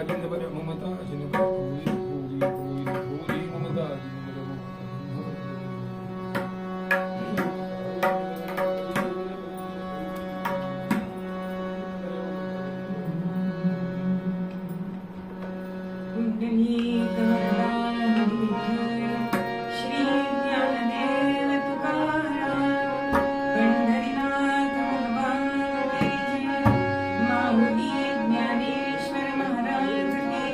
जिंद बर ममता जिंद बर भोरी भोरी भोरी भोरी ममता जिंद बर श्री ज्ञानदेव तुकाराम पंढरीनाथ भगवान की जय। माऊली ज्ञानेश्वर महाराज की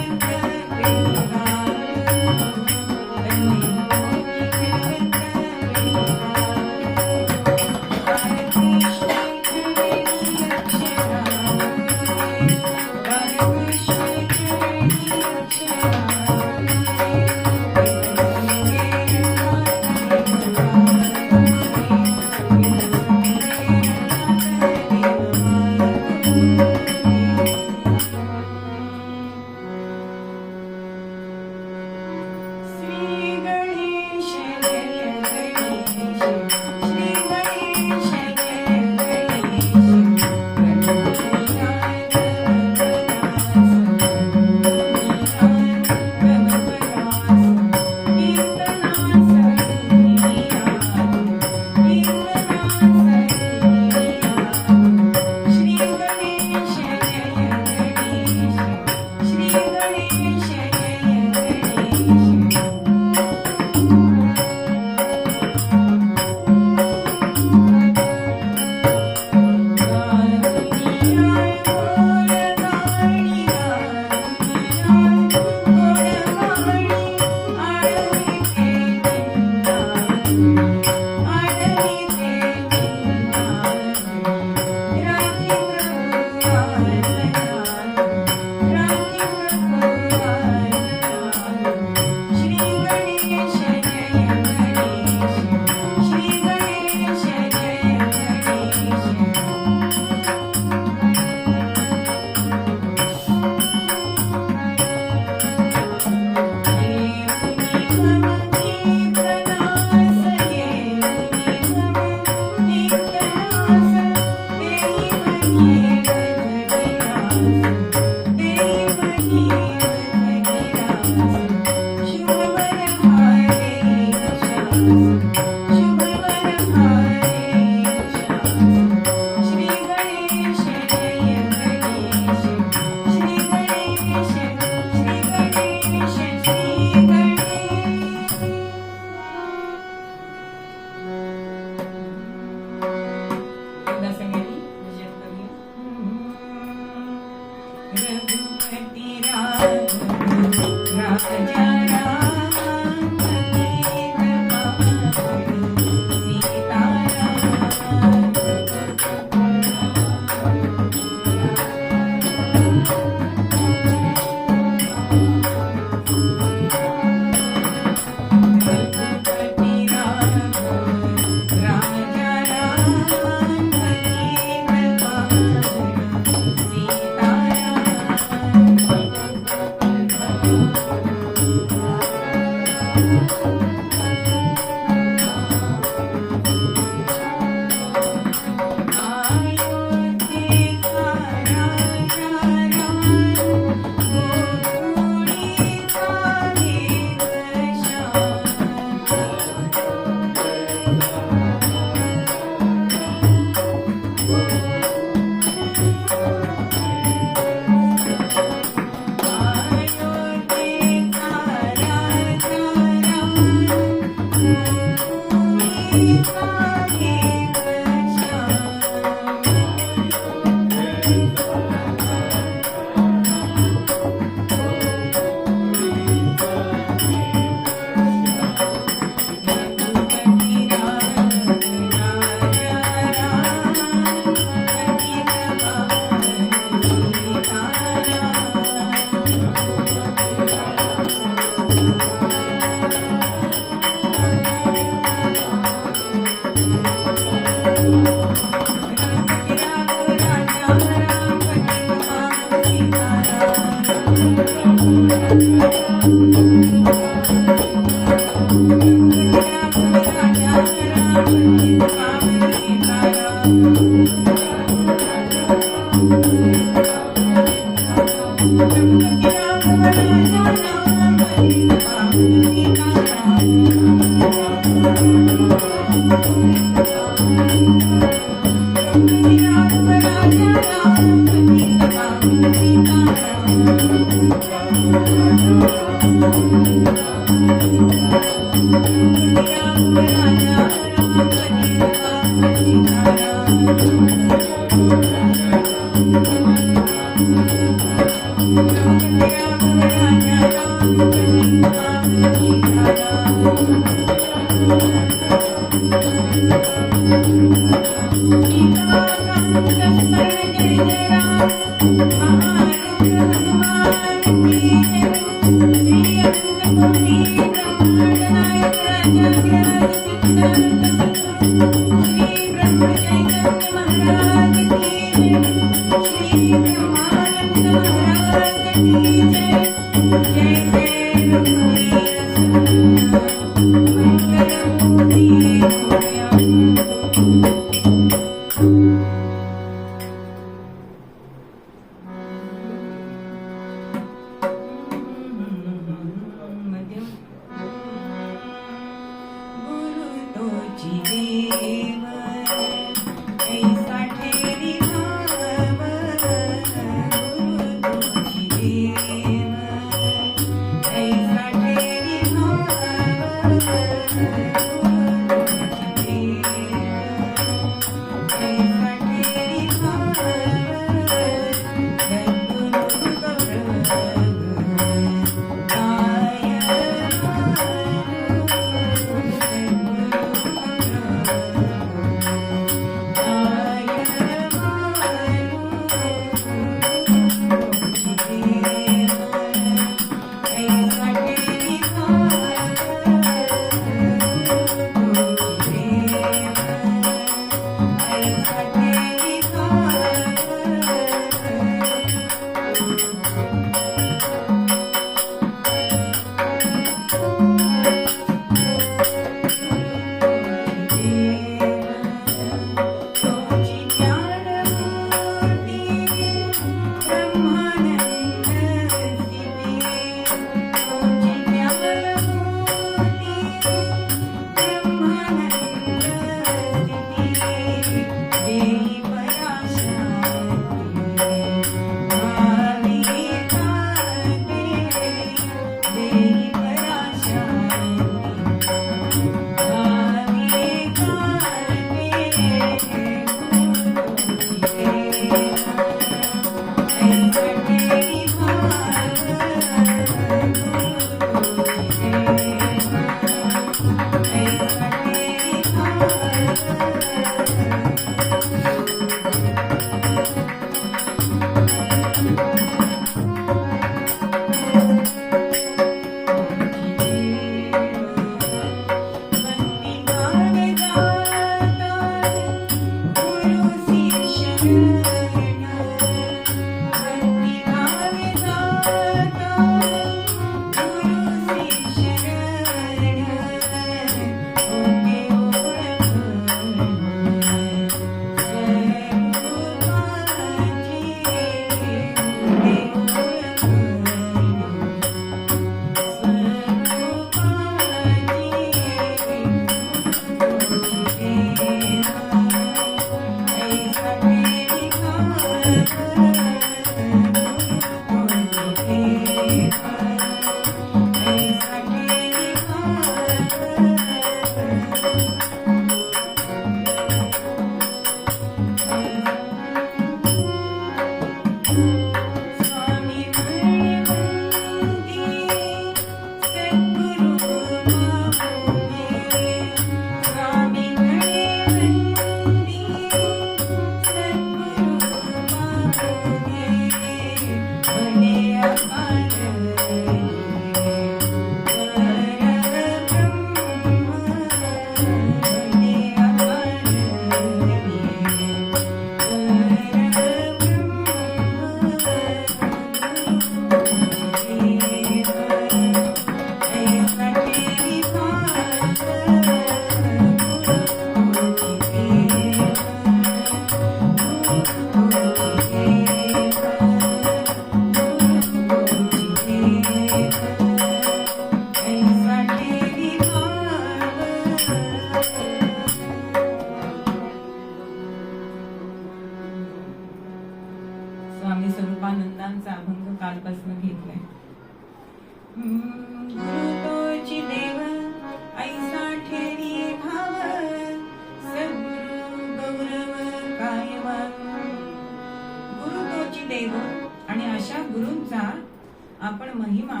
आपण महिमा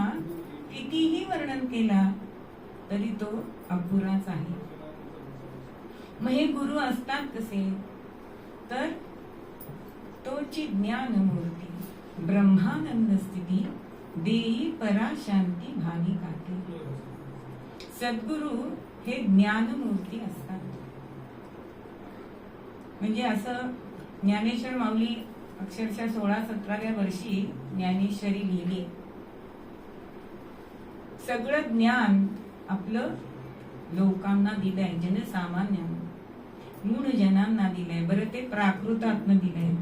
कितीही वर्णन केला तरी तो अपुराच आहे. मग हे गुरु असतात कसे? तर तोची ज्ञान मूर्ती ब्रह्मानंद स्थिती देई पराशांती भावी काटे. सद्गुरु हे ज्ञानमूर्ती असतात. म्हणजे असं ज्ञानेश्वर माऊली अक्षरशः 16-17व्या वर्षी ज्ञानेश्वरी लिहिली. सगळं ज्ञान आपलं लोकांना दिलंय, जनसामान्यांना, मूळ जनांना दिलंय. बरं ते प्राकृतात्न दिलंय.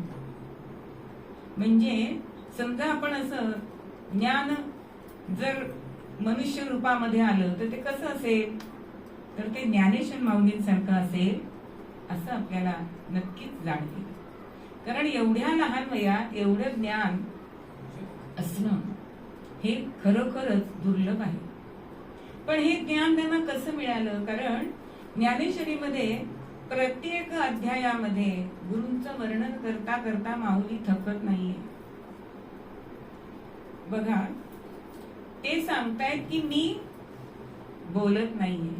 म्हणजे समजा आपण असं ज्ञान जर मनुष्य रूपामध्ये आलं तर ते कसं असेल? तर ते ज्ञानेश्वर माऊलींसारखं असेल असं आपल्याला नक्कीच जाणवेल. कारण एवढ्या लहान वयात एवढं ज्ञान असणं हे खरोखरच दुर्लभ आहे. पण हे ज्ञान त्यांना कसं मिळालं? कारण ज्ञानेश्वरीमध्ये प्रत्येक अध्यायामध्ये गुरूंचं वर्णन करता करता माऊली थकत नाहीये. बघा, ते सांगतायत की मी बोलत नाहीये.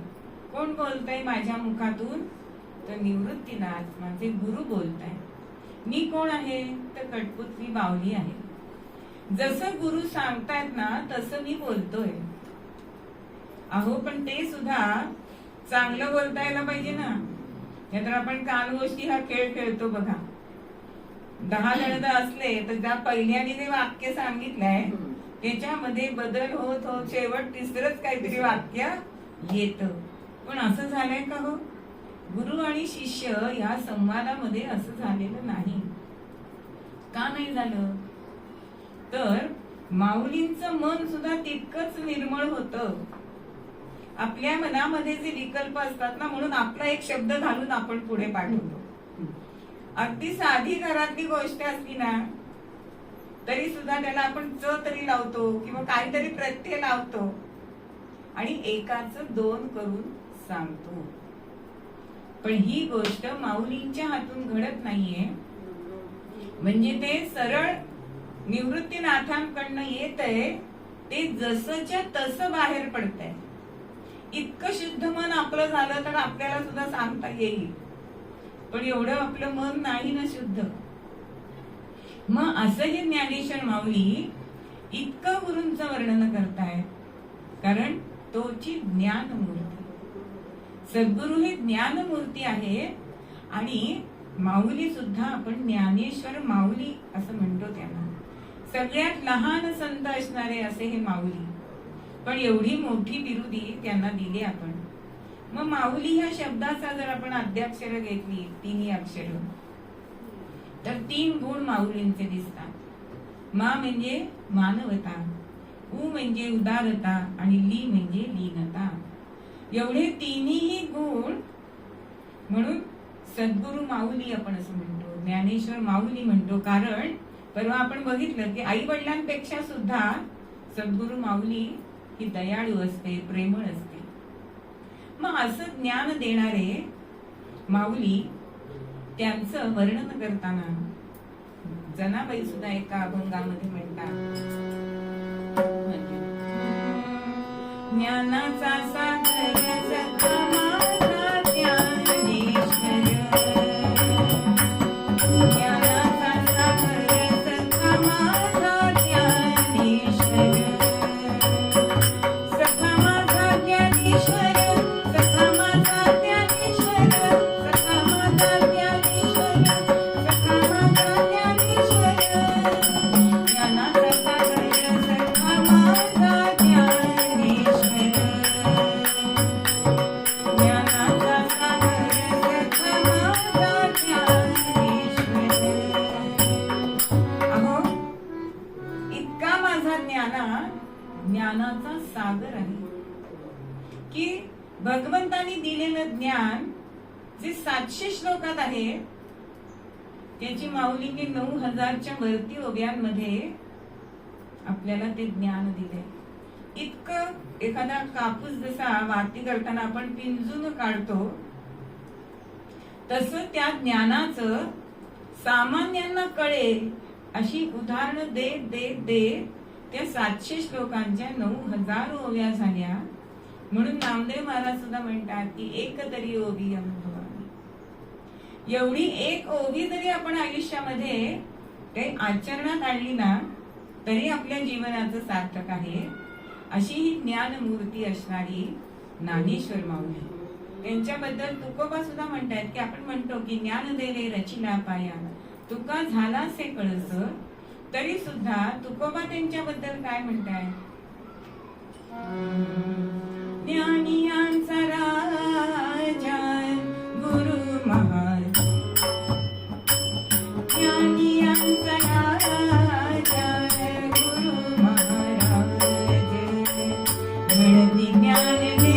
कोण बोलताय माझ्या मुखातून? तर निवृत्तीनाथ माझे गुरु बोलताय. मी कोण आहे? तर कठपुतली बावली आहे. जसं गुरु सांगतायत ना तसं मी बोलतोय. अहो, पण ते सुद्धा चांगलं बोलता यायला पाहिजे ना. नाहीतर आपण कानगोष्टी हा खेळ खेळतो बघा. 10 जण असले तर त्या पहिल्याने जे वाक्य सांगितलंय त्याच्यामध्ये बदल होत होत शेवट तिसरंच काहीतरी वाक्य येतं. पण असं झालंय का हो? गुरु आणि शिष्य या संवादामध्ये असं झालेलं नाही. का नाही झालं? तर माऊलींचं मन सुद्धा तितकंच निर्मळ होतं. आपल्या मनामध्ये जे विकल्प असतात ना, म्हणून आपला एक शब्द घालून आपण पुढे पाठवतो. अगदी साधी घरातली गोष्ट असली ना तरी सुद्धा त्याला आपण च तरी लावतो किंवा काहीतरी प्रत्यय लावतो आणि एकाच 2 करून सांगतो. पण ही गोष्ट माऊलींच्या हातून घडत नाहीये. म्हणजे ते सरळ निवृत्तीनाथांकडनं येतंय, ते जसंच्या तसं बाहेर पडतंय. इतकं शुद्ध मन आपलं झालं तर आपल्याला सुद्धा सांगता येईल. पण एवढं आपलं मन नाही ना शुद्ध. मग असं हे ज्ञानेश्वर माऊली इतकं गुरूंचं वर्णन करताय कारण तोची ज्ञानमूर्ती. सद्गुरु हे ज्ञानमूर्ती आहे. आणि माऊली सुद्धा आपण ज्ञानेश्वर माऊली असं म्हणतो त्यांना. सगळ्यात लहान संत असणारे असे हे माऊली. पण एवढी मोठी बिरुदी त्यांना दिली आपण. मग माऊली ह्या शब्दाचा जर आपण आद्याक्षर घेतली, 3 अक्षर, तर 3 गुण माऊलींचे दिसतात. मा म्हणजे मानवता, उ म्हणजे उदारता आणि ली म्हणजे लीनता. एवढे 3ही गुण म्हणून सद्गुरु माऊली आपण असं म्हणतो, ज्ञानेश्वर माऊली म्हणतो. कारण परवा आपण बघितलं की आई वडिलांपेक्षा सुद्धा सद्गुरु माऊली ही दयाळू असते, प्रेमळ असते. मग असं ज्ञान देणारे माऊली त्यांचं वर्णन करताना जनाबाई सुद्धा एका अभंगामध्ये म्हणतात, ज्ञानाचा सागर सखा माझा ज्ञानेश्वर, ज्ञानाचा सागर सखा माझा ज्ञानेश्वर, सखा माझा ज्ञानेश्वर, सखा माझा ज्ञानेश्वर, सखा माझा ज्ञानेश्वर, सखा माझा ज्ञानेश्वर, ज्ञानाचा सागर सखा माझा ज्ञानेश्वर, ज्ञानाचा सागर सखा माझा ज्ञानेश्वर. अहो, इतका माझा ज्ञानाचा सागर आहे की भगवंतानी दिलेलं ज्ञान जे 700 श्लोकात आहे त्याची माऊलीने 9000च्या वरती ओव्यांमध्ये आपल्याला ते ज्ञान दिले. इतकं एखादा कापूस जसा वाती करताना आपण पिंजून काढतो तसं त्या ज्ञानाचं सामान्यांना कळेल अशी उदाहरणं देत देत देत त्या 700 श्लोकांच्या 9000 ओव्या झाल्या. म्हणून नामदेव महाराज सुद्धा म्हणतात की एक तरी ओवी अनुभवावी. एवढी एक ओवी जरी आपण आयुष्यामध्ये काही आचरणात आणली ना तरी आपल्या जीवनाचं सार्थक आहे. अशी ही ज्ञानमूर्ती असणारी ज्ञानेश्वर माऊली. त्यांच्याबद्दल तुकोबा सुद्धा म्हणतात की आपण म्हणतो की ज्ञान देवे रचिला पाया तुका झालासे कळस, तरी सुद्धा तुकोबा त्यांच्याबद्दल काय म्हणताय? ज्ञानियांचा राजा गुरु महाराज, ज्ञानियांचा राजा गुरु महाराज, म्हणती ज्ञान देव,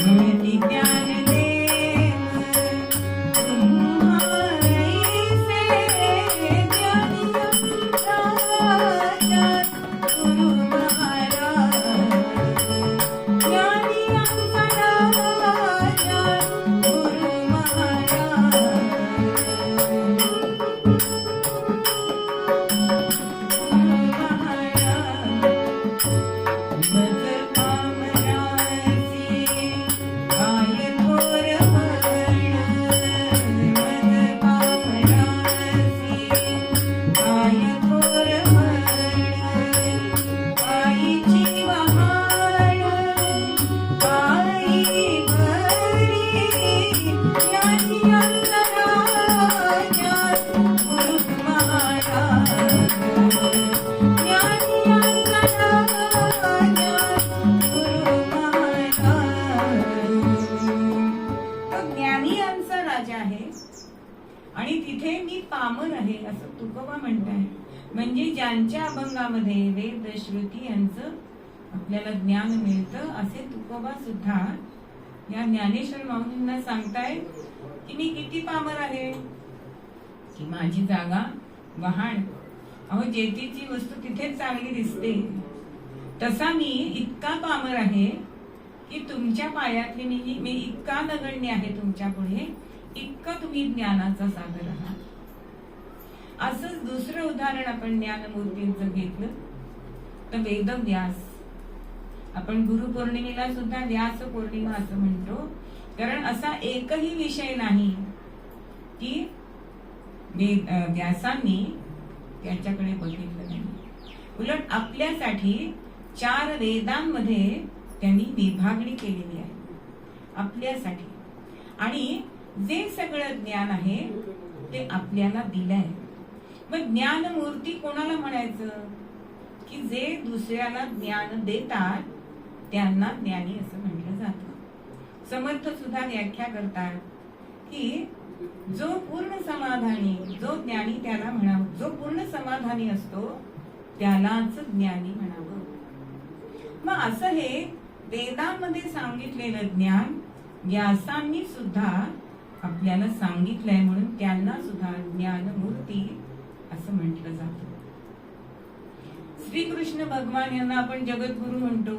म्हणती ज्ञान देव, तुम्हारीसे ज्ञानियांचा राजा गुरु महाराज, ज्ञानियांचा राजा गुरु महाराज, आणि तिथे मी पामर आहे असं तुकोबा म्हणताय. म्हणजे ज्यांच्या अभंगामध्ये वेद श्रुती यांचं आपल्याला ज्ञान मिळतं असे तुकोबा सुद्धा या ज्ञानेश्वर माऊलींना सांगताय की मी किती पामर आहे, की माझी जागा वहाण. अहो जेथीची वस्तू तिथेच चांगली दिसते, तसा मी इतका पामर आहे की तुमच्या पायातली मी इतका नगण्य आहे तुमच्या पुढे, इतका तुम्ही ज्ञानाचा सागर आहात. असंच दुसरं उदाहरण आपण ज्ञानमूर्तींचं घेतलं तर वेदव्यास. आपण गुरुपौर्णिमेला सुद्धा व्यास पौर्णिमा असं म्हणतो, कारण असा एकही विषय नाही की व्यासांनी त्याच्याकडे बघितलं नाही. उलट आपल्यासाठी 4 वेदांमध्ये त्यांनी विभागणी केलेली आहे आपल्यासाठी. आणि जे सगळं ज्ञान आहे ते आपल्याला दिलंय. मग ज्ञानमूर्ती कोणाला म्हणायचं? की जे दुसऱ्याला ज्ञान देतात त्यांना ज्ञानी असं म्हटलं जातं. समर्थ सुद्धा व्याख्या करतात की जो पूर्ण समाधानी, जो ज्ञानी त्याला म्हणावं, जो पूर्ण समाधानी असतो त्यालाच ज्ञानी म्हणावं. मग असं हे वेदांमध्ये सांगितलेलं ज्ञान व्यासांनी सुद्धा आपल्याला सांगितलंय, म्हणून त्यांना सुद्धा ज्ञानमूर्ती असं म्हटलं जातं. श्रीकृष्ण भगवान यांना आपण जगद्गुरु म्हणतो.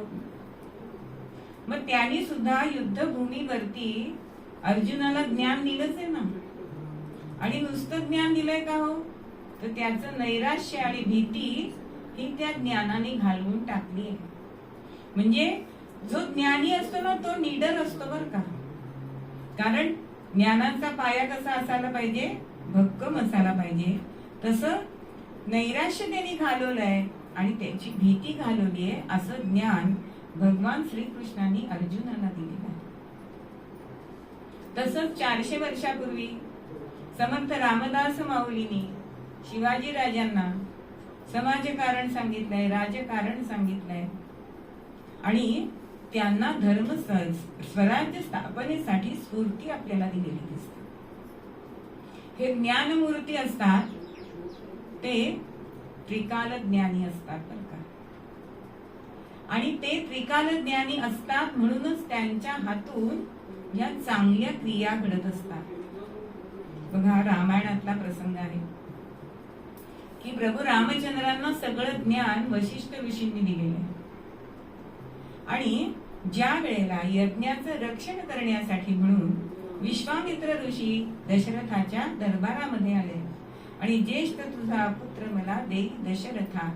मग त्यांनी सुद्धा युद्धभूमीवरती अर्जुनाला ज्ञान दिलंच आहे ना. आणि नुसतं ज्ञान दिलंय का हो? तर त्याचं नैराश्य आणि भीती ही त्या ज्ञानाने घालवून टाकली आहे. म्हणजे जो ज्ञानी असतो ना तो निडर असतो बर का. कारण ज्ञानाचा पाया कसा असायला पाहिजे? भक्कम असायला पाहिजे. तसं नैराश्य त्यांनी घालवलंय आणि त्याची भीती घालवली आहे. असं ज्ञान भगवान श्रीकृष्णांनी अर्जुनाला दिलेलं आहे. तसंच 400 वर्षापूर्वी समर्थ रामदास माऊलींनी शिवाजी राजांना समाजकारण सांगितलंय, राजकारण सांगितलंय आणि त्यांना धर्म स्वराज्य स्थापनेसाठी स्फूर्ती आपल्याला दिलेली दिसते. हे ज्ञानमूर्ती असतात ते त्रिकाल ज्ञानी असतात बरं का. आणि ते त्रिकाल ज्ञानी असतात म्हणूनच त्यांच्या हातून या चांगल्या क्रिया घडत असतात. बघा रामायणातला प्रसंग आहे की प्रभू रामचंद्रांना सगळं ज्ञान वशिष्ठ ऋषींनी दिलेलं आहे. आणि ज्या वेळेला यज्ञाचं रक्षण करण्यासाठी म्हणून विश्वामित्र ऋषी दशरथाच्या दरबारामध्ये आले आणि ज्येष्ठ तुझा पुत्र मला देई दशरथा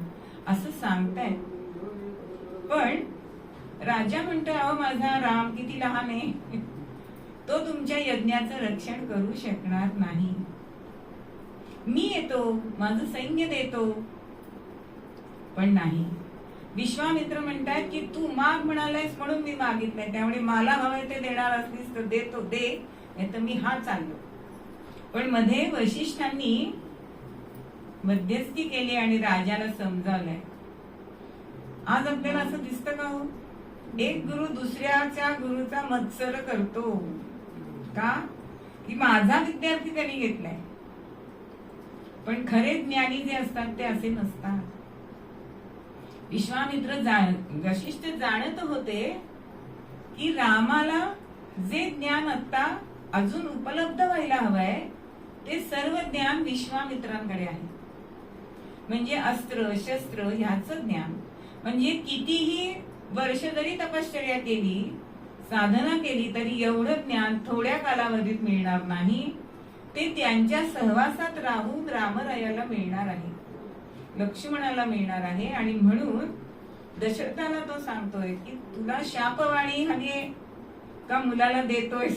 असं सांगताय. पण राजा म्हणतोय, अहो माझा राम किती लहान आहे, तो तुमच्या यज्ञाचं रक्षण करू शकणार नाही. मी येतो, माझं सैन्य देतो. पण नाही. विश्वामित्र म्हणतात की तू माग म्हणालायस म्हणून मी मागितलंय, त्यामुळे मला हवंय ते देणार असलीस तर देतो, दे, नाही तर मी हा चाललो. पण मध्ये वशिष्ठांनी मध्यस्थी केली आणि राजाला समजावलंय. आज आपल्याला असं दिसतं का हो, एक गुरु दुसऱ्याच्या गुरुचा मत्सर करतो का, की माझा विद्यार्थी त्यांनी घेतलाय. पण खरे ज्ञानी जे असतात ते असे नसतात. विश्वामित्र वशिष्ठ जाणत होते की रामाला जे ज्ञान आता अजून उपलब्ध व्हायला हवंय ते सर्व ज्ञान विश्वामित्रांकडे आहे. म्हणजे अस्त्र शस्त्र ह्याचं ज्ञान. म्हणजे कितीही वर्ष जरी तपश्चर्या केली, साधना केली, तरी एवढं ज्ञान थोड्या कालावधीत मिळणार नाही. ते त्यांच्या सहवासात राहून रामरायाला मिळणार आहे, लक्ष्मणाला मिळणार आहे. आणि म्हणून दशरथाला तो सांगतोय की तुला शापवाणी हवी का मुलाला देतोय.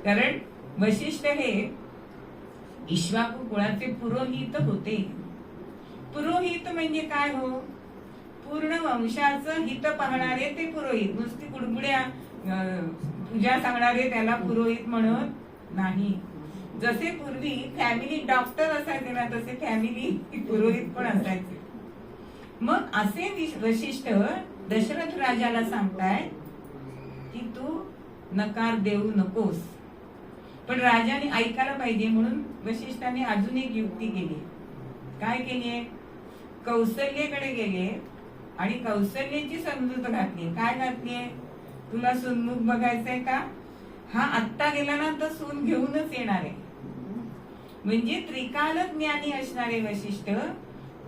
कारण वशिष्ठ हे इक्ष्वाकू कुळाचे पुरोहित होते. पुरोहित म्हणजे काय हो, पूर्ण वंशाचं हित पाहणारे ते पुरोहित. नुसती कुडकुड्या पूजा सांगणारे त्याला पुरोहित म्हणत नाही. जसे पूर्वी फॅमिली डॉक्टर असायचे ना, तसे फॅमिली पुरोहित पण असायचे. मग असे वशिष्ठ दशरथ राजाला सांगताय की तू नकार देऊ नकोस. पण राजाने ऐकायला पाहिजे, म्हणून वशिष्ठाने अजून एक युक्ती केली. काय केलीये, कौसल्येकडे गेले आणि कौसल्येची समजूत घातली. काय घातलीये, तुला सुनमुख बघायचंय का, हा आत्ता गेला ना तर सून घेऊनच येणार आहे. म्हणजे त्रिकाल ज्ञानी असणारे वशिष्ठ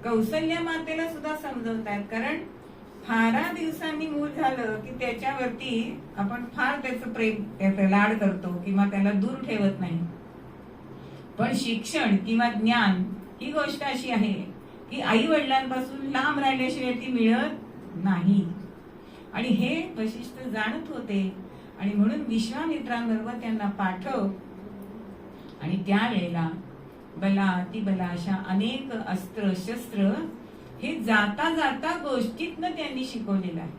कौसल्य मातेला सुद्धा समजवतात. कारण फारा दिवसांनी मूल झालं की त्याच्यावरती आपण फार त्याचं प्रेम, त्याचा लाड करतो किंवा त्याला दूर ठेवत नाही. पण शिक्षण किंवा ज्ञान ही गोष्ट अशी आहे की आई वडिलांपासून लांब राहिल्याशिवाय ती मिळत नाही. आणि हे वशिष्ठ जाणत होते. आणि म्हणून विश्वामित्रांबरोबर त्यांना पाठव. आणि त्यावेळेला बला अतिबला अशा अनेक अस्त्र शस्त्र हे जाता जाता गोष्टीतनं त्यांनी शिकवलेलं आहे.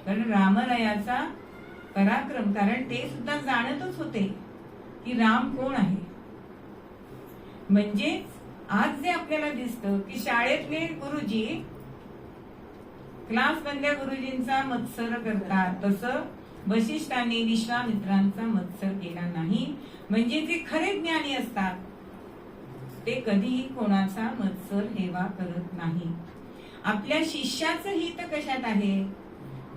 कारण रामरायाचा पराक्रम, कारण ते सुद्धा जाणतच होते की राम कोण आहे. म्हणजे आज जे आपल्याला दिसतं की शाळेतले गुरुजी क्लास मधल्या गुरुजींचा मत्सर करतात, तसं वशिष्ठांनी विश्वामित्रांचा मत्सर केला नाही. म्हणजे जे खरे ज्ञानी असतात ते कधीही कोणाचा मत्सर हेवा करत नाही. आपल्या शिष्याचं हित कशात आहे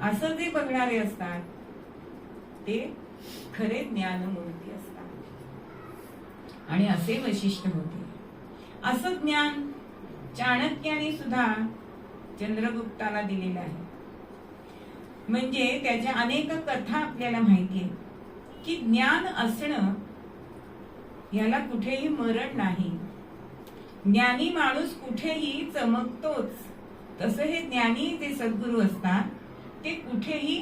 असं जे बघणारे असतात ते खरे ज्ञानमूर्ती असतात. आणि असे वशिष्ठ होते. असं ज्ञान चाणक्याने सुद्धा चंद्रगुप्ताला दिलेलं आहे. म्हणजे त्याच्या अनेक कथा आपल्याला माहिती आहे की ज्ञान असणं याला कुठेही मरण नाही. ज्ञानी माणूस कुठेही चमकतोच. तसं हे ज्ञानी जे सद्गुरू असतात ते कुठेही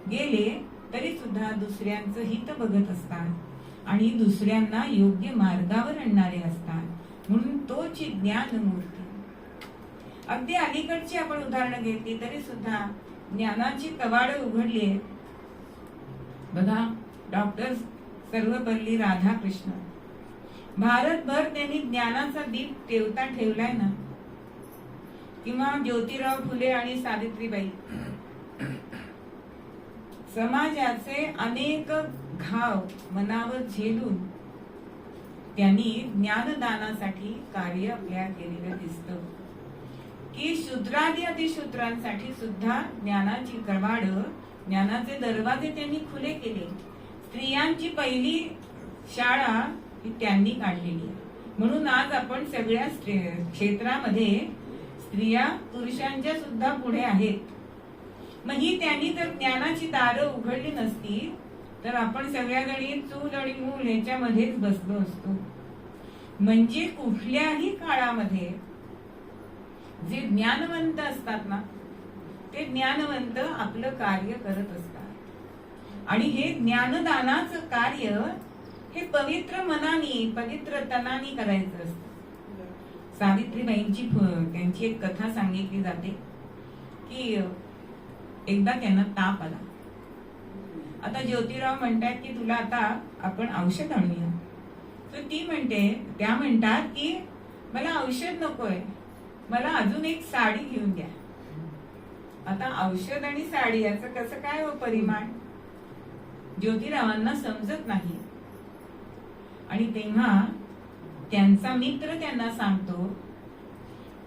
गेले तरी सुद्धा दुसऱ्यांचं हित बघत असतात आणि दुसऱ्यांना योग्य मार्गावर आणणारे असतात. म्हणून तोच ज्ञानमूर्ती. अगदी अलीकडची आपण उदाहरणं घेतली तरी सुद्धा ज्ञानाची कवाड उघडली आहेत. बघा, डॉक्टर सर्वपल्ली राधाकृष्ण, भारतभर त्यांनी ज्ञानाचा दीप तेवता ठेवलाय ना. किंवा ज्योतिराव फुले आणि सावित्रीबाई, समाजाचे अनेक घाव मनावर झेलून त्यांनी ज्ञानदानासाठी कार्य आपल्या केलेलं दिसतं. की शूद्रादी अतिशूद्रांसाठी सुद्धा ज्ञानाची कवाड, ज्ञानाचे दरवाजे त्यांनी खुले केले. स्त्रियांची पहिली शाळा ही त्यांनी काढलेली. म्हणून आज आपण सगळ्या क्षेत्रामध्ये स्त्रिया पुरुषांच्या सुद्धा पुढे आहेत. मग ही त्यांनी जर ज्ञानाची दारं उघडली नसती तर आपण सगळ्याजणी चूल आणि मूल ह्याच्यामध्येच बसलो असतो. म्हणजे कुठल्याही काळामध्ये जे ज्ञानवंत असतात ना, ते ज्ञानवंत आपलं कार्य करत असतात. आणि हे ज्ञानदानाचं कार्य हे पवित्र मनाने, पवित्र तनाने करायचं असतं. सावित्रीबाईंची त्यांची एक कथा सांगितली जाते की एकदा त्यांना ताप आला. आता ज्योतिराव म्हणतात की तुला आता आपण औषध आणूया. तर त्या म्हणतात की मला औषध नकोय, मला अजून एक साडी घेऊन द्या. आता औषध आणि साडी याचं कसं काय हो परिमाण ज्योतिरावांना समजत नाही. आणि तेव्हा त्यांचा मित्र त्यांना सांगतो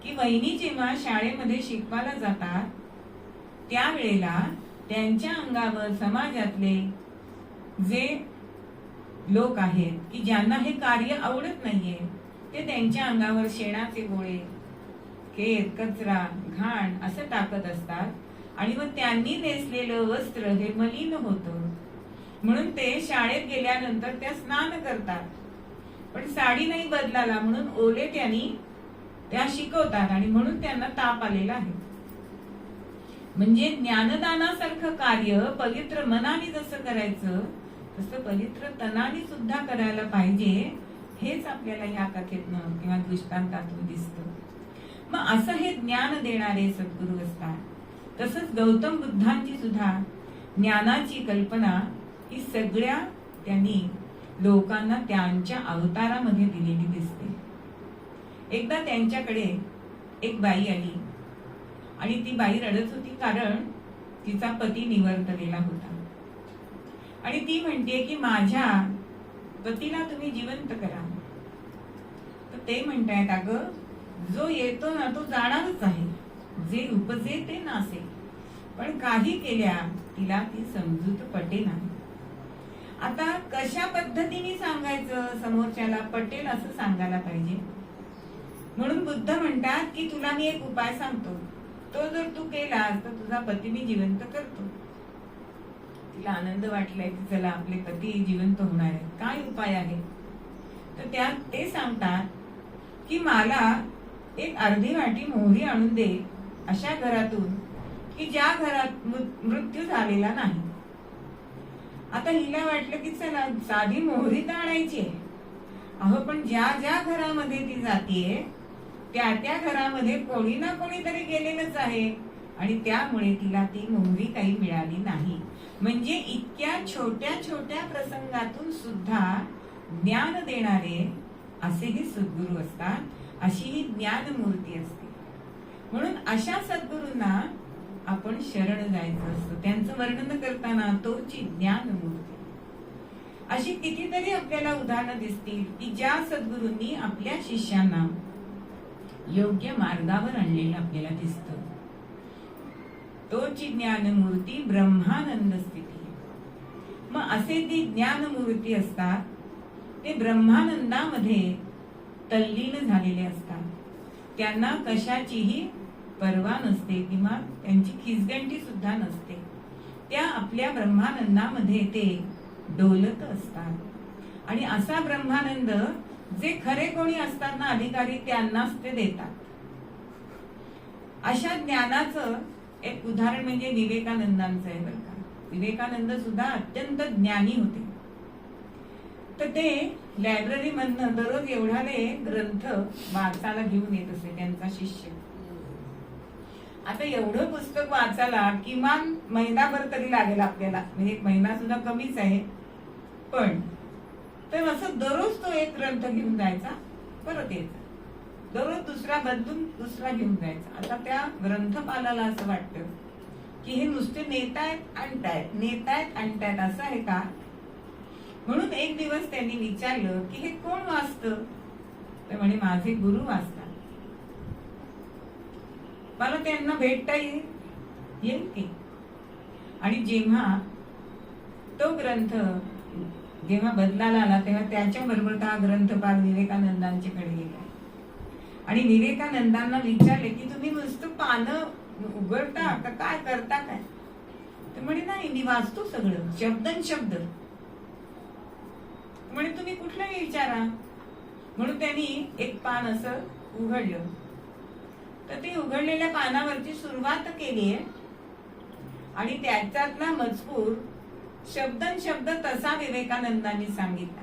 की वहिनी जेव्हा शाळेमध्ये शिकवायला जातात त्यावेळेला त्यांच्या अंगावर समाजातले जे लोक आहेत की ज्यांना हे कार्य आवडत नाहीये ते त्यांच्या अंगावर शेणाचे गोळे, केर, कचरा, घाण असं टाकत असतात. आणि मग त्यांनी नेसलेलं वस्त्र हे मलिन होतं. म्हणून ते शाळेत गेल्यानंतर त्या स्नान करतात, पण साडी नाही बदलाला म्हणून ओले त्यांनी त्या शिकवतात आणि म्हणून त्यांना ताप आलेला आहे. म्हणजे ज्ञानदानासारखं कार्य पवित्र मनाने जसं करायचं तसं पवित्र तनाने सुद्धा करायला पाहिजे. हेच आपल्याला ह्या कथेतनं किंवा दृष्टांतातून दिसतं. मग असं हे ज्ञान देणारे सद्गुरू असतात. तसंच गौतम बुद्धांची सुद्धा ज्ञानाची कल्पना ही सगळ्या त्यांनी लोकांना त्यांच्या अवतारामध्ये दिलेली दिसते. एकदा त्यांच्याकडे एक बाई आली आणि ती बाई रडत होती कारण तिचा पती निवर्तलेला होता. आणि ती म्हणते की माझ्या पतीला तुम्ही जिवंत करा. तर ते म्हणतायत अगं जो येतो ना तो जाणारच आहे, जे उपजे ते नासे. पण काही केल्या तिला ती समजूत पटे नाही. आता कशा पद्धतीने सांगायचं समोरच्याला पटेल असं सांगायला पाहिजे. म्हणून बुद्ध म्हणतात की तुला मी एक उपाय सांगतो, तो जर तू केलास तर तुझा पती मी जिवंत करतो. तिला आनंद वाटलाय की चला आपले पती जिवंत होणार आहे. काय उपाय आहे तर त्यात ते सांगतात की मला एक अर्धी वाटी मोहरी आणून दे अशा घरातून की ज्या घरात मृत्यू झालेला नाही. आता हिला वाटलं की चला साधी मोहरी तर आणायची आहे. अहो पण ज्या ज्या घरामध्ये ती जातीये त्या त्या घरामध्ये कोणी ना कोणीतरी गेलेलंच आहे आणि त्यामुळे तिला ती मोहरी काही मिळाली नाही. म्हणजे इतक्या छोट्या छोट्या प्रसंगातून सुद्धा ज्ञान देणारे असेही सद्गुरू असतात. अशी ही ज्ञानमूर्ती असते. म्हणून अशा सद्गुरूंना आपण शरण जायचं असतं. त्यांचं वर्णन करताना तोची ज्ञानमूर्ती. अशी कितीतरी आपल्याला उदाहरणं दिसतील की ज्या सद्गुरूंनी आपल्या शिष्यांना योग्य मार्गावर आणलेलं आपल्याला दिसतं. तोची ज्ञानमूर्ती ब्रह्मानंद स्थिती. मग असे ती ज्ञानमूर्ती असतात ते ब्रह्मानंदामध्ये तल्लीन झालेले असतात. त्यांना कशाचीही पर्वा नसते किंवा त्यांची खिसगंटी सुद्धा नसते. त्या आपल्या ब्रह्मानंदामध्ये ते डोलत असतात. आणि असा ब्रह्मानंद जे खरे कोणी असतात ना अधिकारी त्यांनाच ते देतात. अशा ज्ञानाचं एक उदाहरण म्हणजे विवेकानंदांचं आहे बरं का. विवेकानंद सुद्धा अत्यंत ज्ञानी होते. तर ते लायब्ररी मधनं दररोज एवढाले ग्रंथ वाचायला घेऊन येत असे त्यांचा शिष्य. आता एवढं पुस्तक वाचायला किमान महिनाभर तरी लागेल आपल्याला, म्हणजे एक महिना सुद्धा कमीच आहे. पण तर असं दररोज तो एक ग्रंथ घेऊन जायचा, परत यायचा, दररोज दुसरा बदलून दुसरा घेऊन जायचा. आता त्या ग्रंथपालाला असं वाटतं की हे नुसते नेतायत आणतायत, नेतायत आणतायत असं आहे का. म्हणून एक दिवस त्यांनी विचारलं की हे कोण वाचतं. तर म्हणे माझे गुरु वाचतात, मला त्यांना भेटता येईल की. आणि जेव्हा तो ग्रंथ जेव्हा बदलाला आला तेव्हा त्याच्या बरोबर हा ग्रंथपाल विवेकानंदांच्याकडे गेला आणि विवेकानंदांना विचारले की तुम्ही नुसतं पानं उघडता का काय करता काय. तर म्हणे नाही मी वाचतो सगळं शब्दन शब्द. म्हणे तुम्ही कुठलंही विचारा. म्हणून त्यांनी एक पान असं उघडलं तर ती उघडलेल्या पानावरची सुरुवात केली आहे आणि त्याच्यातला मजकूर शब्दन शब्द तसा विवेकानंदांनी सांगितला.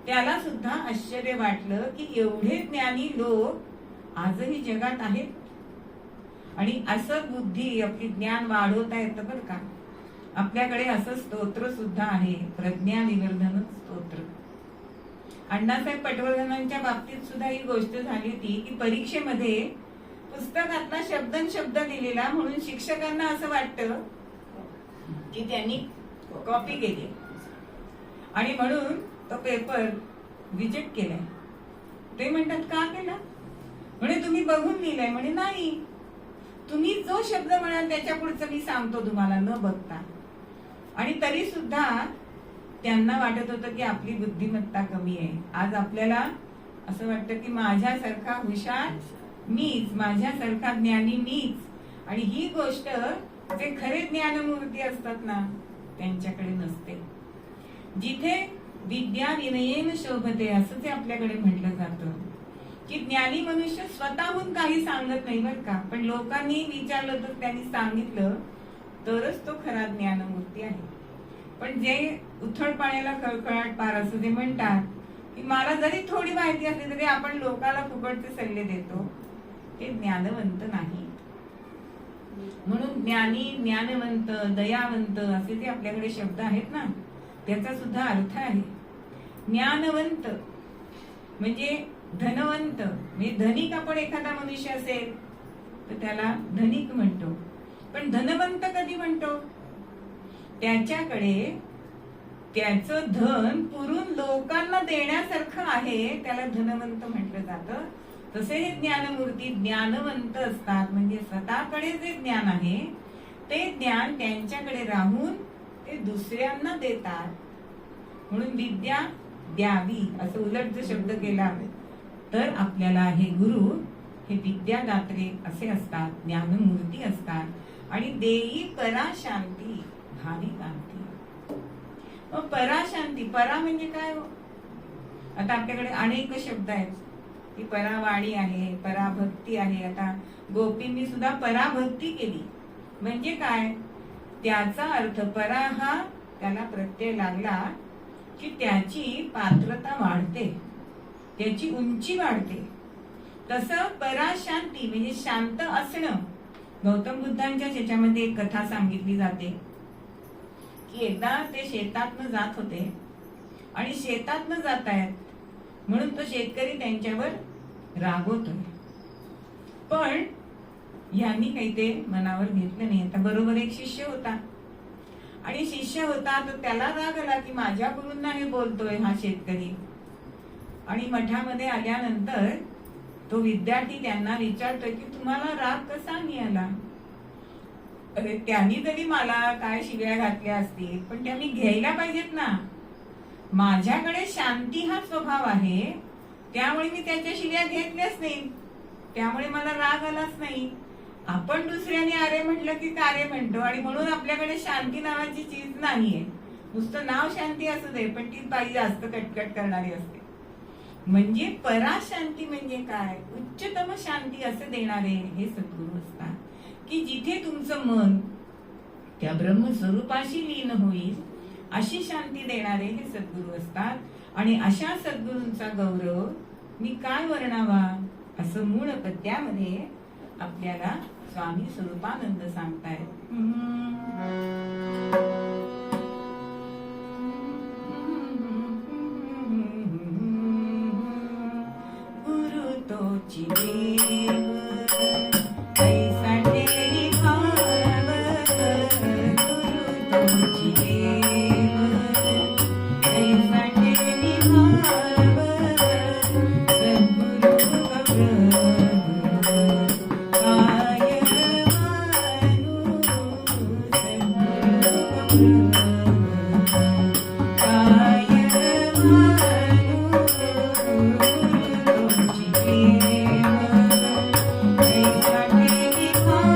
त्याला सुद्धा आश्चर्य वाटलं की एवढे ज्ञानी लोक आजही जगात आहेत आणि असं बुद्धी आपली ज्ञान वाढवता येतं बरं का. आपल्याकडे असं स्तोत्र सुद्धा आहे, प्रज्ञा विवर्धन स्तोत्र. अण्णासाहेब पटवर्धनांच्या बाबतीत सुद्धा ही गोष्ट झाली होती की परीक्षेमध्ये पुस्तकातला शब्दन शब्द लिहिलेला म्हणून शिक्षकांना असं वाटतं की त्यांनी कॉपी केली आणि म्हणून तो पेपर रिजेक्ट केलाय. ते म्हणतात का केला? म्हणे तुम्ही बघून लिहिलंय. म्हणे नाही, तुम्ही जो शब्द म्हणाल त्याच्या पुढचं मी सांगतो तुम्हाला न बघता. आणि तरी सुद्धा त्यांना वाटत होतं की आपली बुद्धिमत्ता कमी आहे. आज आपल्याला असं वाटतं की माझ्यासारखा हुशार मीच, माझ्यासारखा ज्ञानी मीच. आणि ही गोष्ट जे खरे ज्ञानमूर्ती असतात ना त्यांच्याकडे नसते. जिथे विद्या विनयेन शोभते असं ते आपल्याकडे म्हटलं जातं की ज्ञानी मनुष्य स्वतःहून काही सांगत नाही बरं का, पण लोकांनी विचारलं तर त्यांनी सांगितलं तरच तो खरा ज्ञानमूर्ती आहे. पण जे उथळ पाण्याला कळकळाट पार असं ते म्हणतात की मला जरी थोडी माहिती असली तरी आपण लोकाला फुकटचे सल्ले देतो, ते ज्ञानवंत नाही. म्हणून ज्ञानी, ज्ञानवंत, दयावंत असे जे आपल्याकडे शब्द आहेत ना त्याचा सुद्धा अर्थ आहे. ज्ञानवंत म्हणजे धनवंत, म्हणजे धनिक. आपण एखादा मनुष्य असेल तर त्याला धनिक म्हणतो, पण धनवंत कधी म्हणतो? त्याच्याकडे त्याचं धन पुरून लोकांना देण्यासारखं आहे, त्याला धनवंत म्हटलं जातं. तसे हे ज्ञानमूर्ती ज्ञानवंत असतात, म्हणजे स्वतःकडे जे ज्ञान आहे ते ज्ञान त्यांच्याकडे राहून ते दुसऱ्यांना देतात. म्हणून विद्या द्यावी असं उलट जर शब्द केला तर आपल्याला हे गुरु हे विद्यादात्रे असे असतात, ज्ञानमूर्ती असतात. आणि देई पराशांती भावी कांती. मग पराशांती, परा म्हणजे काय? आता आपल्याकडे अनेक शब्द आहेत की परावाणी आहे, पराभक्ती आहे. आता गोपींनी सुद्धा पराभक्ती केली म्हणजे काय? त्याचा अर्थ परा हा त्याला प्रत्यय लागला की त्याची पात्रता वाढते, त्याची उंची वाढते. तसं पराशांती म्हणजे शांत असणं. गौतम बुद्धांच्या त्याच्यामध्ये एक कथा सांगितली जाते की एकदा ते शेतातनं जात होते आणि शेतातनं जातायत म्हणून तो शेतकरी त्यांच्यावर रागवतोय, पण यांनी काही ते मनावर घेतलं नाही. आता बरोबर एक शिष्य होता आणि शिष्य होता तर त्याला राग आला की माझ्या गुरूंना हे बोलतोय हा शेतकरी. आणि मठामध्ये आल्यानंतर तो विद्यार्थी त्यांना विचारतोय की तुम्हाला राग कसा मिळाला? अरे त्यांनी तरी मला काय शिव्या घातल्या असतील पण त्यांनी घ्यायला पाहिजेत ना. माझ्याकडे शांती हा स्वभाव आहे त्यामुळे मी त्याच्या शिव्या घेतल्याच नाही, त्यामुळे मला राग आलाच नाही. आपण दुसऱ्याने अरे म्हटलं की कारे म्हणतो आणि म्हणून आपल्याकडे शांती नावाची चीज नाहीये. नुसतं नाव शांती असू दे पण ती बाई जास्त कटकट करणारी असते. म्हणजे पराशांती म्हणजे काय? उच्चतम शांती असे देणारे हे सद्गुरू असतात की जिथे तुमचं मन त्या ब्रह्मस्वरूपाशी लीन होईल अशी शांती देणारे हे सद्गुरू असतात. आणि अशा सद्गुरूंचा गौरव मी काय वर्णावा असं मूळ पद्यामध्ये आपल्याला स्वामी स्वरूपानंद सांगतायत. गुरु तोची देव कैसा तेरी भाव, गुरु तोची देव कैसा तेरी भाव, सद्गुरु प्रभु काय मानू, सद्गुरु काय मानू, तुझी देव कैसा तेरी भाव.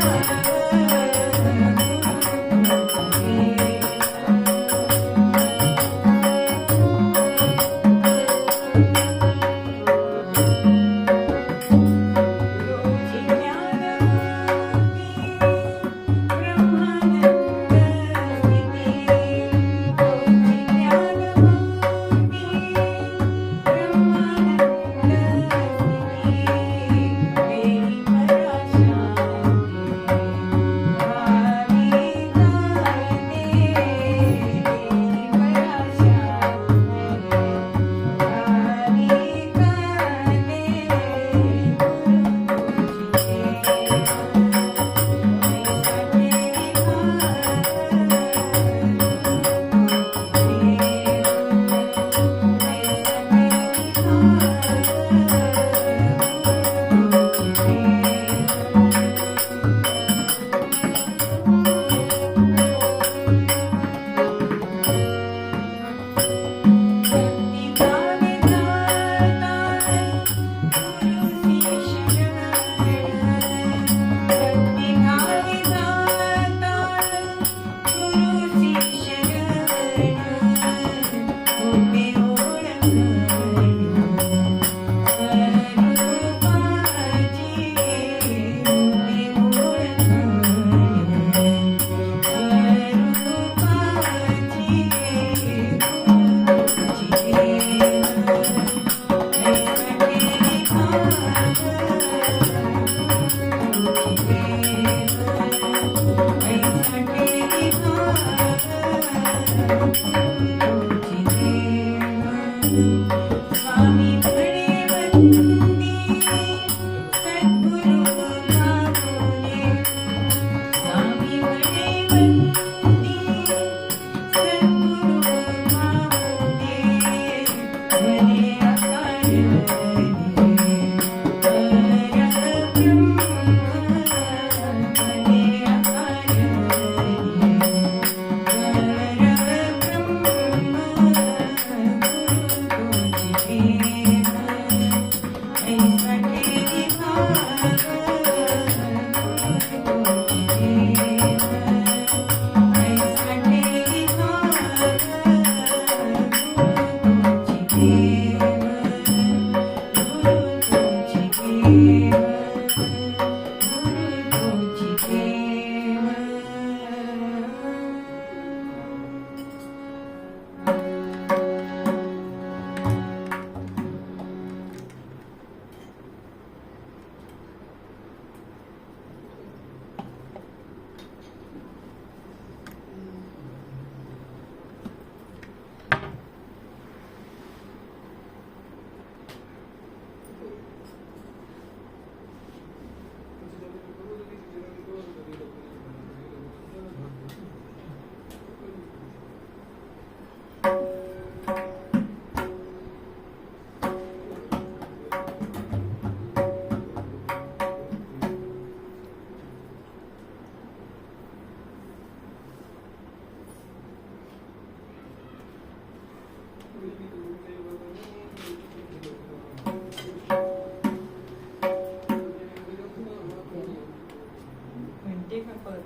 म्हणते का पद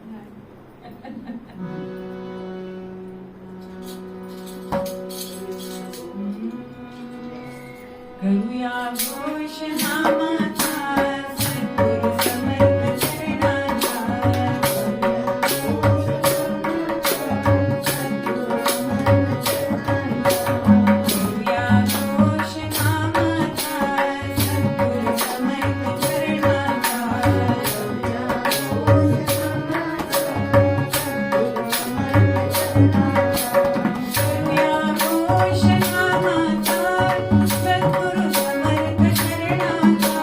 करूया घोष नामाचा सद्गुरु समर्थ चरणाचा करूया घोष नामाचा सद्गुरु समर्थ चरणाचा करूया घोष नामाचा सद्गुरु समर्थ चरणाचा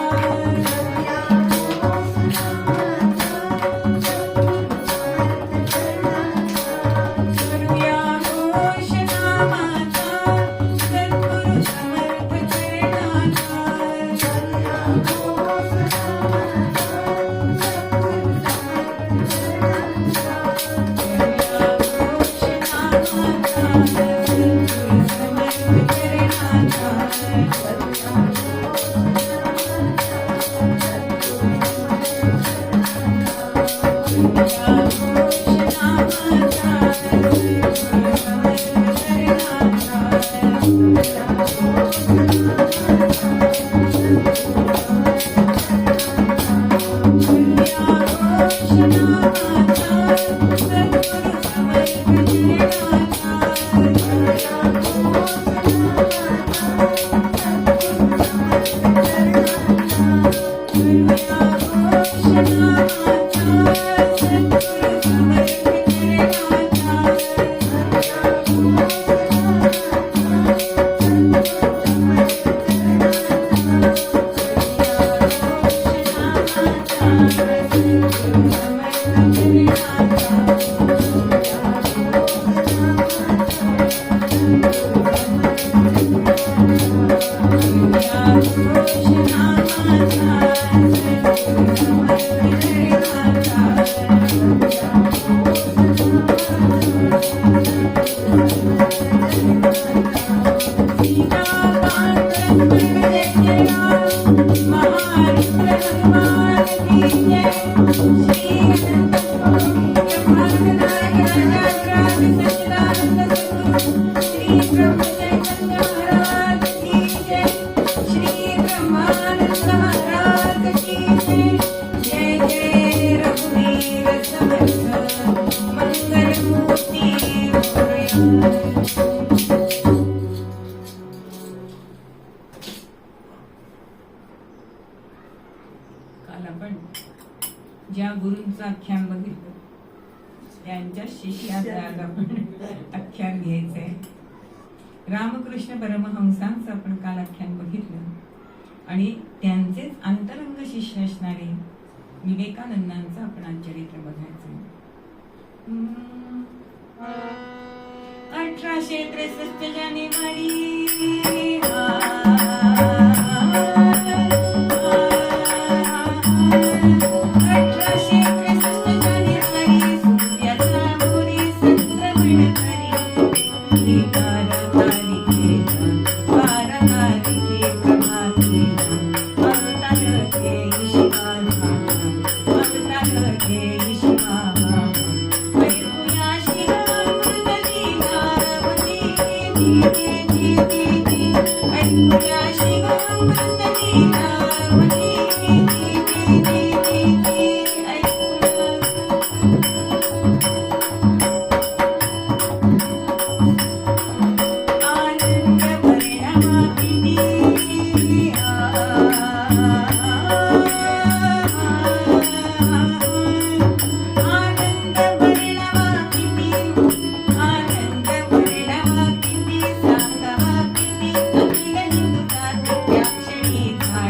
करूया घोष नामाचा सद्गुरु समर्थ काल आपण ज्या गुरूंचं आख्यान बघितलं त्यांच्या शिष्याचं आज आपण आख्यान घ्यायचंय. रामकृष्ण परमहंसांचं आपण काल आख्यान बघितलं आणि त्यांचेच अंतरंग शिष्य असणारे विवेकानंदांचं आपण आज चरित्र बघायचंय. 1863 जानेवारी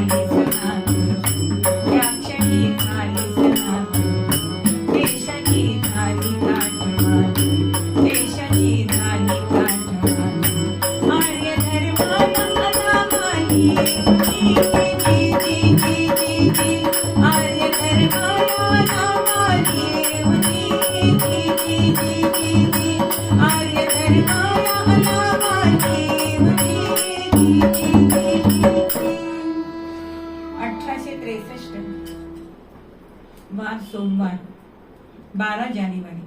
झाली 12 जानेवारी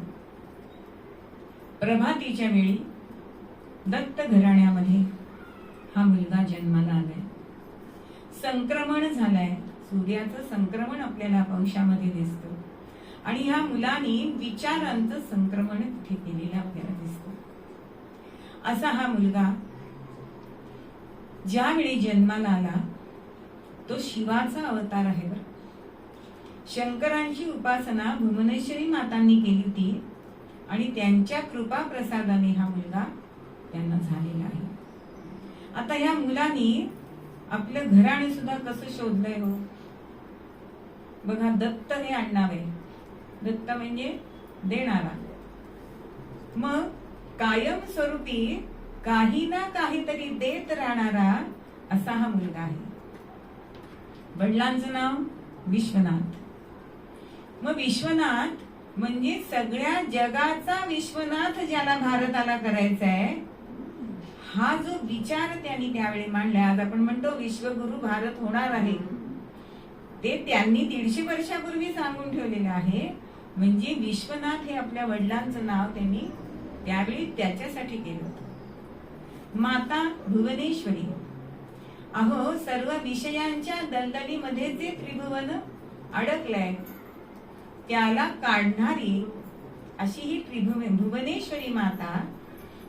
प्रभातीच्या वेळी दत्त घराण्यामध्ये हा मुलगा जन्माला आलाय. संक्रमण झालंय, सूर्याचं संक्रमण आपल्याला वंशामध्ये दिसतं आणि ह्या मुलांनी विचारांचं संक्रमण तिथे केलेलं आपल्याला दिसतं. असा हा मुलगा ज्यावेळी जन्माला आला तो शिवाचा अवतार आहे. बरं, शंकरांची उपासना भुवनेश्वरी मातांनी केली होती आणि त्यांच्या कृपा प्रसादाने हा मुलगा त्यांना झालेला आहे. आता ह्या मुलांनी आपलं घराणे सुद्धा कसं शोधलंय हो बघा. दत्त हे आडनाव आहे. दत्त म्हणजे देणारा. मग कायम स्वरूपी काही ना काहीतरी देत राहणारा असा हा मुलगा आहे. वडिलांचं नाव विश्वनाथ. मग विश्वनाथ म्हणजे सगळ्या जगाचा विश्वनाथ ज्याला भारताला करायचा आहे, हा जो विचार त्यांनी त्यावेळी मांडला. आज आपण म्हणतो विश्वगुरु भारत होणार आहे, ते त्यांनी 150 वर्षापूर्वी सांगून ठेवलेलं आहे. म्हणजे विश्वनाथ हे आपल्या वडिलांचं नाव त्यांनी त्यावेळी त्याच्यासाठी केलं होतं. माता भुवनेश्वरी. अहो, सर्व विषयांच्या दलदलीमध्ये जे त्रिभुवन अडकलंय त्याला काढणारी अशी ही भुवनेश्वरी माता,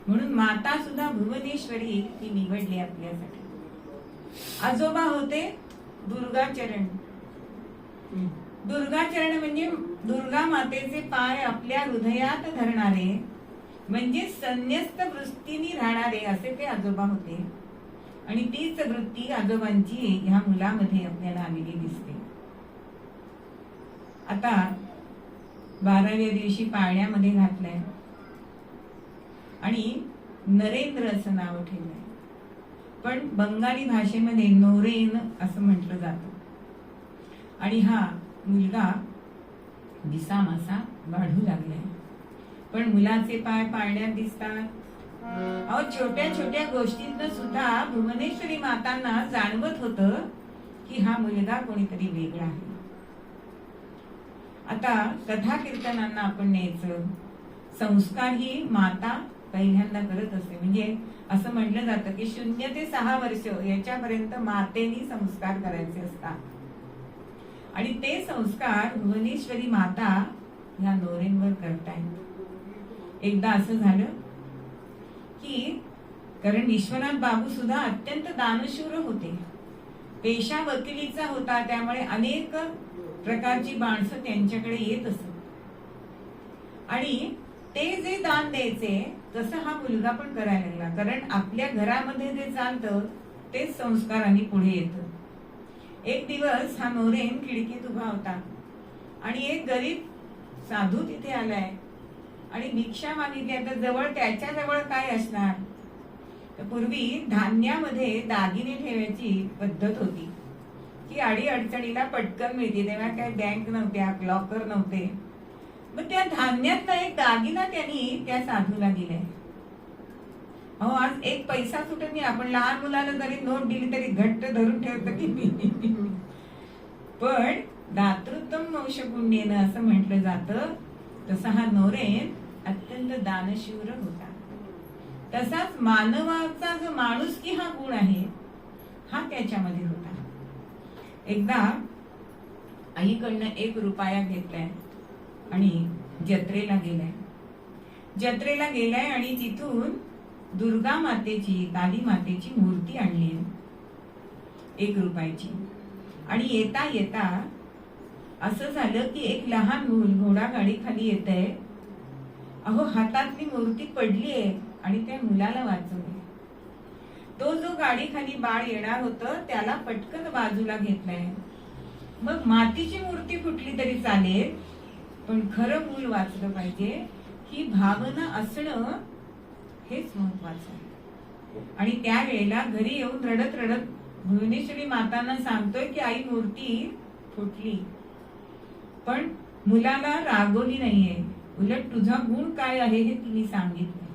म्हणून माता सुद्धा भुवनेश्वरी ही निवडली आपल्यासाठी. आजोबा होते दुर्गाचरण. दुर्गाचरण म्हणजे दुर्गा मातेचे पाय आपल्या हृदयात धरणारे, म्हणजे संन्यस्त वृत्तीने राहणारे असे ते आजोबा होते. आणि तीच वृत्ती आजोबांची ह्या मुलामध्ये आपल्याला आलेली दिसते. आता 12व्या दिवशी पाळण्यामध्ये घातलंय आणि नरेंद्र असं नाव ठेवलंय, पण बंगाली भाषेमध्ये नोरेन असं म्हटलं जातं. आणि हा मुलगा दिसामासा वाढू लागलाय, पण मुलाचे पाय पाळण्यात दिसतात. अहो, छोट्या छोट्या गोष्टींना सुद्धा भुवनेश्वरी मातांना जाणवत होतं की हा मुलगा कोणीतरी वेगळा आहे. आता कथा कीर्तनांना आपण न्यायचं. संस्कार ही माता पहिल्यांदा करत असते. म्हणजे असं म्हटलं जातं की 0 ते 6 वर्ष याच्यापर्यंत मातेनी संस्कार करायचे असतात. आणि ते संस्कार भुवनेश्वरी माता ह्या नोरेंवर करतायत. एकदा असं झालं की, कारण विश्वनाथ बाबू सुद्धा अत्यंत दानशूर होते. पेशा वकिलीचा होता, त्यामुळे अनेक प्रकारची माणसं त्यांच्याकडे येत असत. आणि ते जे दान द्यायचे तसं हा मुलगा पण करायला लागला. कारण आपल्या घरामध्ये जे चालतं तेच संस्कारांनी पुढे येतं. एक दिवस हा नोरेन खिडकीत उभा होता आणि एक गरीब साधू तिथे आलाय आणि भिक्षा मागितली. आता जवळ त्याच्या जवळ काय असणार, तर पूर्वी धान्यामध्ये दागिने ठेवायची पद्धत होती की अडी अडचणीला पटकन मिळते. तेव्हा काय बँक नव्हत्या, लॉकर नव्हते. मग त्या धान्यातला एक दागिना त्यांनी त्या साधूला दिलाय. अहो, आज एक पैसा सुटत नाही. आपण लहान मुलाला जरी नोट दिली तरी घट्ट धरून ठेवतो की मी. पण दातृत्वम वंशपुण्येन असं म्हटलं जातं. तसा हा नोरेन अत्यंत दानशूर होता. तसाच मानवाचा जो माणुसकी हा गुण आहे हा त्याच्यामध्ये होता. एकदा आईकडनं 1 रुपया घेतलाय आणि जत्रेला गेलाय आणि तिथून दुर्गा मातेची, काली मातेची मूर्ती आणली 1 रुपयाची. आणि येता येता असं झालं की एक लहान मूल घोडागाडी खाली येतंय. अहो, हातातली मूर्ती पडलीये आणि त्या मुलाला वाचवली. तो जो गाडी खाली बाळ येणार होतं त्याला पटकन बाजूला घेतलाय. मग मातीची मूर्ती फुटली तरी चालेल, पण खरं मूल वाचलं पाहिजे ही भावना असणं हेच महत्वाचं आहे. आणि त्यावेळेला घरी येऊन रडत रडत भुवनेश्वरी मातांना सांगतोय की आई, मूर्ती फुटली, पण मुलाला रागवली नाहीये, उलट तुझा गुण काय आहे हे तिने सांगितलं.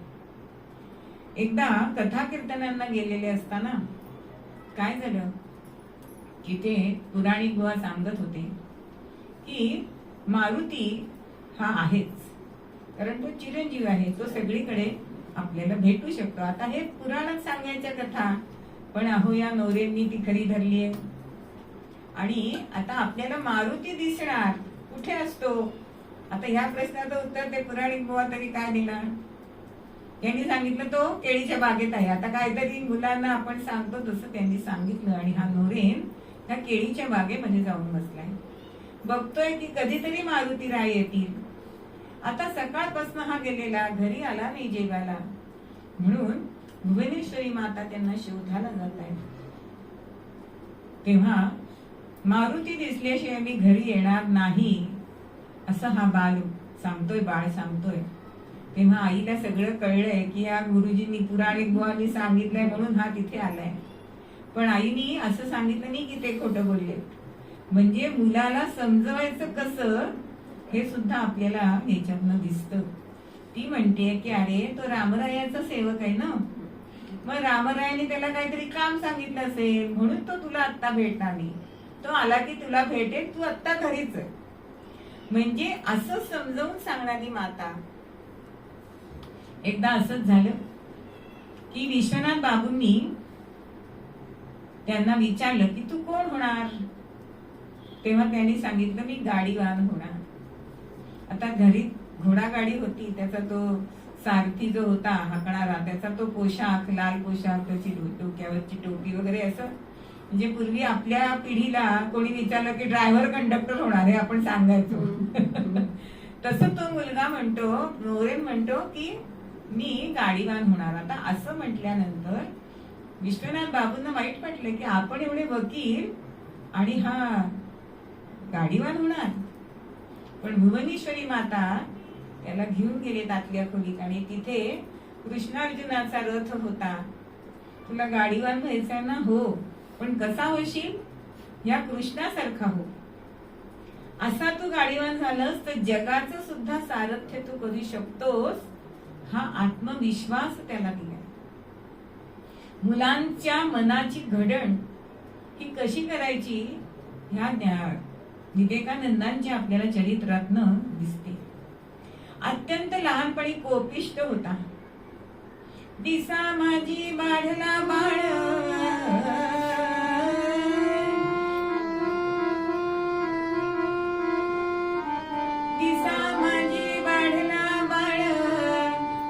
एकदा कथा कीर्तनांना गेलेले असताना काय झालं की ते पुराणिक बुवा सांगत होते की मारुती हा आहेच, कारण तो चिरंजीव आहे, तो सगळीकडे आपल्याला भेटू शकतो. आता हे पुराणात सांगायच्या कथा, पण अहो या नवरेंनी ती खरी धरली आहे. आणि आता आपल्याला मारुती दिसणार कुठे असतो? आता ह्या प्रश्नाचं उत्तर ते पुराणिक बुवा तरी काय दिलं? यांनी सांगितलं तो केळीच्या बागेत आहे. आता काहीतरी मुलांना आपण सांगतो तसं त्यांनी सांगितलं, आणि हा नोरेन त्या केळीच्या बागेमध्ये जाऊन बसलाय. बघतोय की कधीतरी मारुती राय येतील. आता सकाळपासून हा गेलेला, घरी आला नाही जेवायला, म्हणून भुवनेश्वरी माता त्यांना शोधायला जात आहे. तेव्हा मारुती दिसल्याशिवाय मी घरी येणार नाही असं हा बाळ सांगतोय. तेव्हा आईला सगळं कळलंय की या गुरुजींनी पुराणिक बुवांनी सांगितलंय म्हणून हा तिथे आलाय. पण आईनी असं सांगितलं नाही की ते खोटं बोलले. म्हणजे मुलाला समजवायचं कसं हे सुद्धा आपल्याला याच्यातनं दिसतं. ती म्हणते की अरे तो रामरायाचा सेवक आहे ना, मग रामरायाने त्याला काहीतरी काम सांगितलं असेल म्हणून तो तुला आत्ता भेटणार नाही. तो आला की तुला भेटेल, तू आत्ता घरीच आहे. म्हणजे असं समजावून सांगणारी माता. एकदा असंच झालं की विश्वनाथ बाबूंनी त्यांना विचारलं की तू कोण होणार? तेव्हा त्यांनी सांगितलं मी गाडीवान होणार. आता घरी घोडागाडी होती, त्याचा तो सारथी जो होता हाकणारा, त्याचा तो पोशाख, लाल पोशाख, त्याची डोक्यावरची टोपी वगैरे असं. म्हणजे पूर्वी आपल्या पिढीला कोणी विचारलं की ड्रायव्हर कंडक्टर होणार आहे आपण सांगायचो. तसं तो मुलगा म्हणतो, नोरेन म्हणतो की मी गाडीवान होणार. आता असं म्हटल्यानंतर विश्वनाथ बाबूंना वाईट वाटलं की आपण एवढे वकील आणि हा गाडीवान होणार. पण भुवनेश्वरी माता त्याला घेऊन गेले आतल्या खोलीत, आणि तिथे कृष्णार्जुनाचा रथ होता. तुला गाडीवान व्हायचंय ना? हो, पण कसा होशील? या कृष्णासारखा हो. असा तू गाडीवान झालास तर जगाचं सुद्धा सारथ्य तू करू शकतोस. हा आत्मविश्वास त्याला दिला. मुलांच्या मनाची घडण ही कशी करायची ह्या विवेकानंदांच्या आपल्याला चरित्रातनं दिसते. अत्यंत लहानपणी कोपिष्ट होता. दिसा माझी बाळला बाळ, दिसा माझी बाळला बाळ,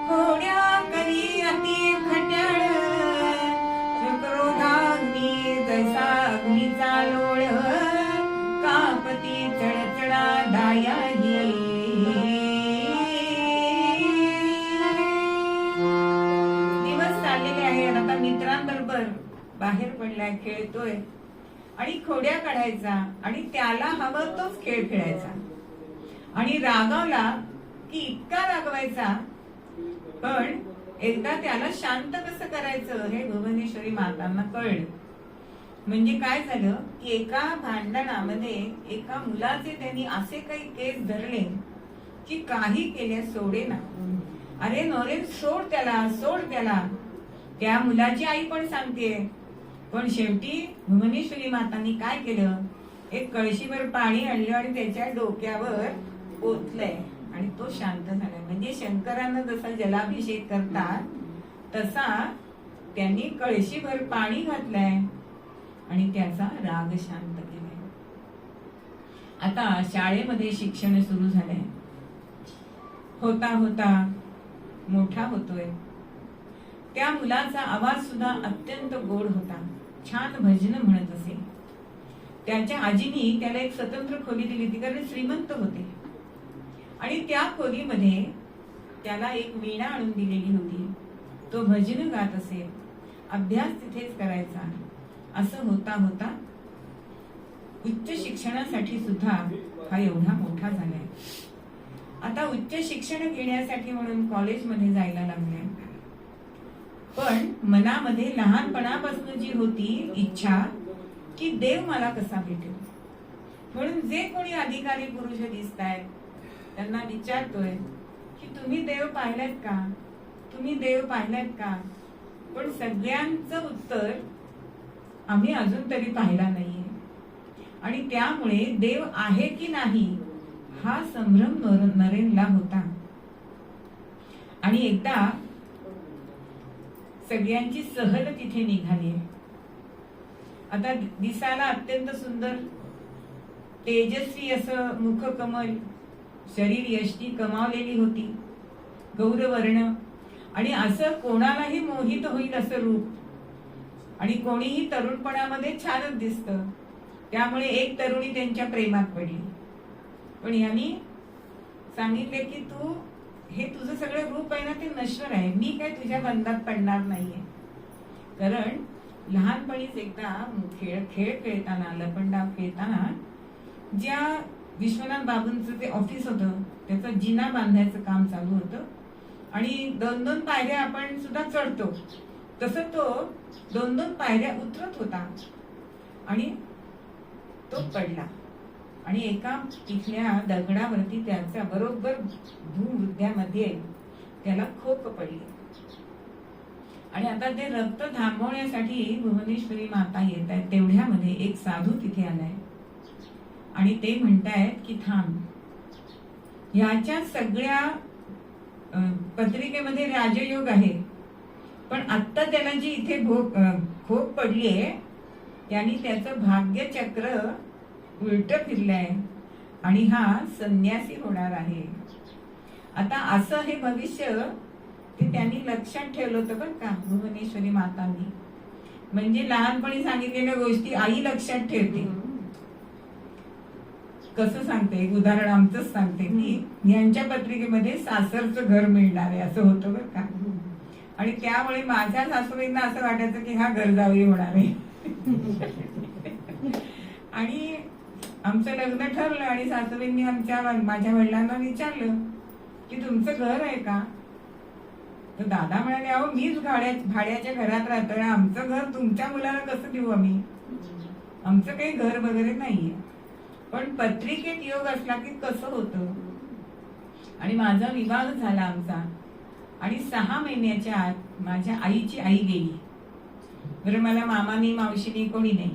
खोड्या करी अति खट्याळ, क्रोधाग्नी जसा अग्नीचा लोळ, कापती चळचळा दायाही. दिवस चाललेले आहेत. आता मित्रांबरोबर बाहेर पडलाय, खेळतोय आणि खोड्या काढायचा, आणि त्याला हवं तोच खेळ खेळायचा. आणि रागावला की इतका रागवायचा, पण एकदा त्याला शांत कसं करायचं हे भुवनेश्वरी मातांना कळलं. म्हणजे काय झालं की एका भांडणामध्ये एका मुलाचे त्यांनी असे काही केस धरले की काही केल्या सोडेना. अरे नोरेन सोड त्याला, सोड त्याला. त्या मुलाची आई पण सांगते, पण शेवटी भुवनेश्वरी मातांनी काय केलं, एक कळशीभर पाणी आणलं आणि त्याच्या डोक्यावर ओतलंय आणि तो शांत झालाय. म्हणजे शंकरांना जसा जलाभिषेक करतात तसा त्यांनी कळशीभर पाणी घातलंय आणि त्याचा राग शांत केलाय. आता शाळेमध्ये शिक्षण सुरू झालंय. होता होता मोठा होतोय. त्या मुलाचा आवाज सुद्धा अत्यंत गोड होता. छान भजन म्हणत असे. त्याच्या आजीनी त्याला एक स्वतंत्र खोली दिली होती, कारण श्रीमंत होते. आणि त्या खोलीमध्ये त्याला एक वीणा आणून दिलेली होती. तो भजन गात असे, अभ्यास तिथेच करायचा. असं होता होता उच्च शिक्षणासाठी सुद्धा हा एवढा मोठा झालाय. आता उच्च शिक्षण घेण्यासाठी म्हणून कॉलेजमध्ये जायला लागले. पण मनामध्ये लहानपणापासून जी होती इच्छा की देव मला कसा भेटेल, म्हणून जे कोणी अधिकारी पुरुष दिसतायत त्यांना विचारतोय की तुम्ही देव पाहिलात का, तुम्ही देव पाहिलात का. पण सगळ्यांचं उत्तर आम्ही अजून तरी पाहिला नाहीये. आणि त्यामुळे देव आहे की नाही हा संभ्रम नरेनला होता. आणि एकदा सगळ्यांची सहल तिथे निघाली. आता दिसायला अत्यंत सुंदर तेजस्वी असं मुखकमल, शरीर यष्टी कमावलेली होती, गौरवर्ण, आणि असं कोणालाही मोहित होईल असं रूप. आणि कोणीही तरुणपणामध्ये छानच दिसतं. त्यामुळे एक तरुणी त्यांच्या प्रेमात पडली. पण यांनी सांगितले की तू हे तुझं सगळं रूप आहे ना ते नश्वर आहे, मी काय तुझ्या बंधात पडणार नाहीये. कारण लहानपणीच एकदा खेळ खेळताना, लपंडाव खेळताना, ज्या विश्वनाथ बाबूंचं ते ऑफिस होतं त्याचं जिना बांधायचं काम चालू होतं. आणि 2-2 पायऱ्या आपण सुद्धा चढतो, तसं तो 2-2 पायऱ्या उतरत होता आणि तो पडला. आणि एका तिथल्या दगडावरती त्याच्या बरोबर भूमध्यामध्ये त्याला खोक पडली. आणि आता ते रक्त थांबवण्यासाठी भुवनेश्वरी माता येत आहेत. तेवढ्यामध्ये एक साधू तिथे आलाय आणि ते म्हणतायत की थांब, ह्याच्या सगळ्या पत्रिकेमध्ये राजयोग आहे, पण आत्ता त्याला जी इथे खोक पडलीये त्यांनी त्याचं भाग्यचक्र उलट फिरलंय आणि हा संन्यासी होणार आहे. आता असं हे भविष्य ते त्यांनी लक्षात ठेवलं होतं बरं का भुवनेश्वरी मातांनी. म्हणजे लहानपणी सांगितलेल्या गोष्टी आई लक्षात ठेवते. कसं सांगते, एक उदाहरण आमचंच सांगते की यांच्या पत्रिकेमध्ये सासरचं घर मिळणार आहे असं होतं बरं का. आणि त्यामुळे माझ्या सासूबाईंना असं वाटायचं की हा गरजावई होणार आहे. आणि आमचं लग्न ठरलं आणि सासूबाईंनी माझ्या वडिलांना विचारलं की तुमचं घर आहे का. तर दादा म्हणाले अहो मीच भाड्याच्या घरात राहतोय, आमचं घर तुमच्या मुलाला कसं देऊ आम्ही, आमचं काही घर वगैरे नाहीये. पण पत्रिकेत योग असला की कसं होतं. आणि माझा विवाह झाला आमचा आणि 6 महिन्याच्या आत माझ्या आईची आई गेली. बरं मला मामानी मावशीनी कोणी नाही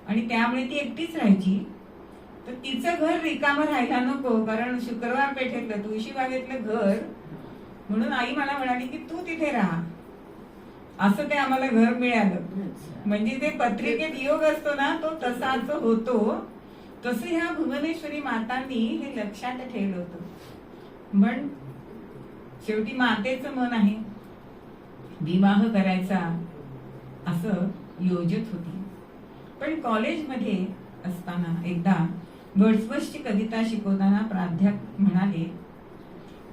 आणि त्यामुळे ती एकटीच राहायची. तर तिचं घर रिकामं राहायला नको, कारण शुक्रवार पेठेतलं तुळशीबागेतलं घर, म्हणून आई मला म्हणाली की तू तिथे राहा. असं ते आम्हाला घर मिळालं. म्हणजे ते पत्रिकेत योग असतो ना तो तसाच होतो. तसं ह्या भुवनेश्वरी मातांनी हे लक्षात ठेवलं होतं. पण शेवटी मातेचं मन आहे, विवाह करायचा असं योजत होती. पण कॉलेजमध्ये असताना एकदा वर्ड्सवर्थची कविता शिकवताना प्राध्यापक म्हणाले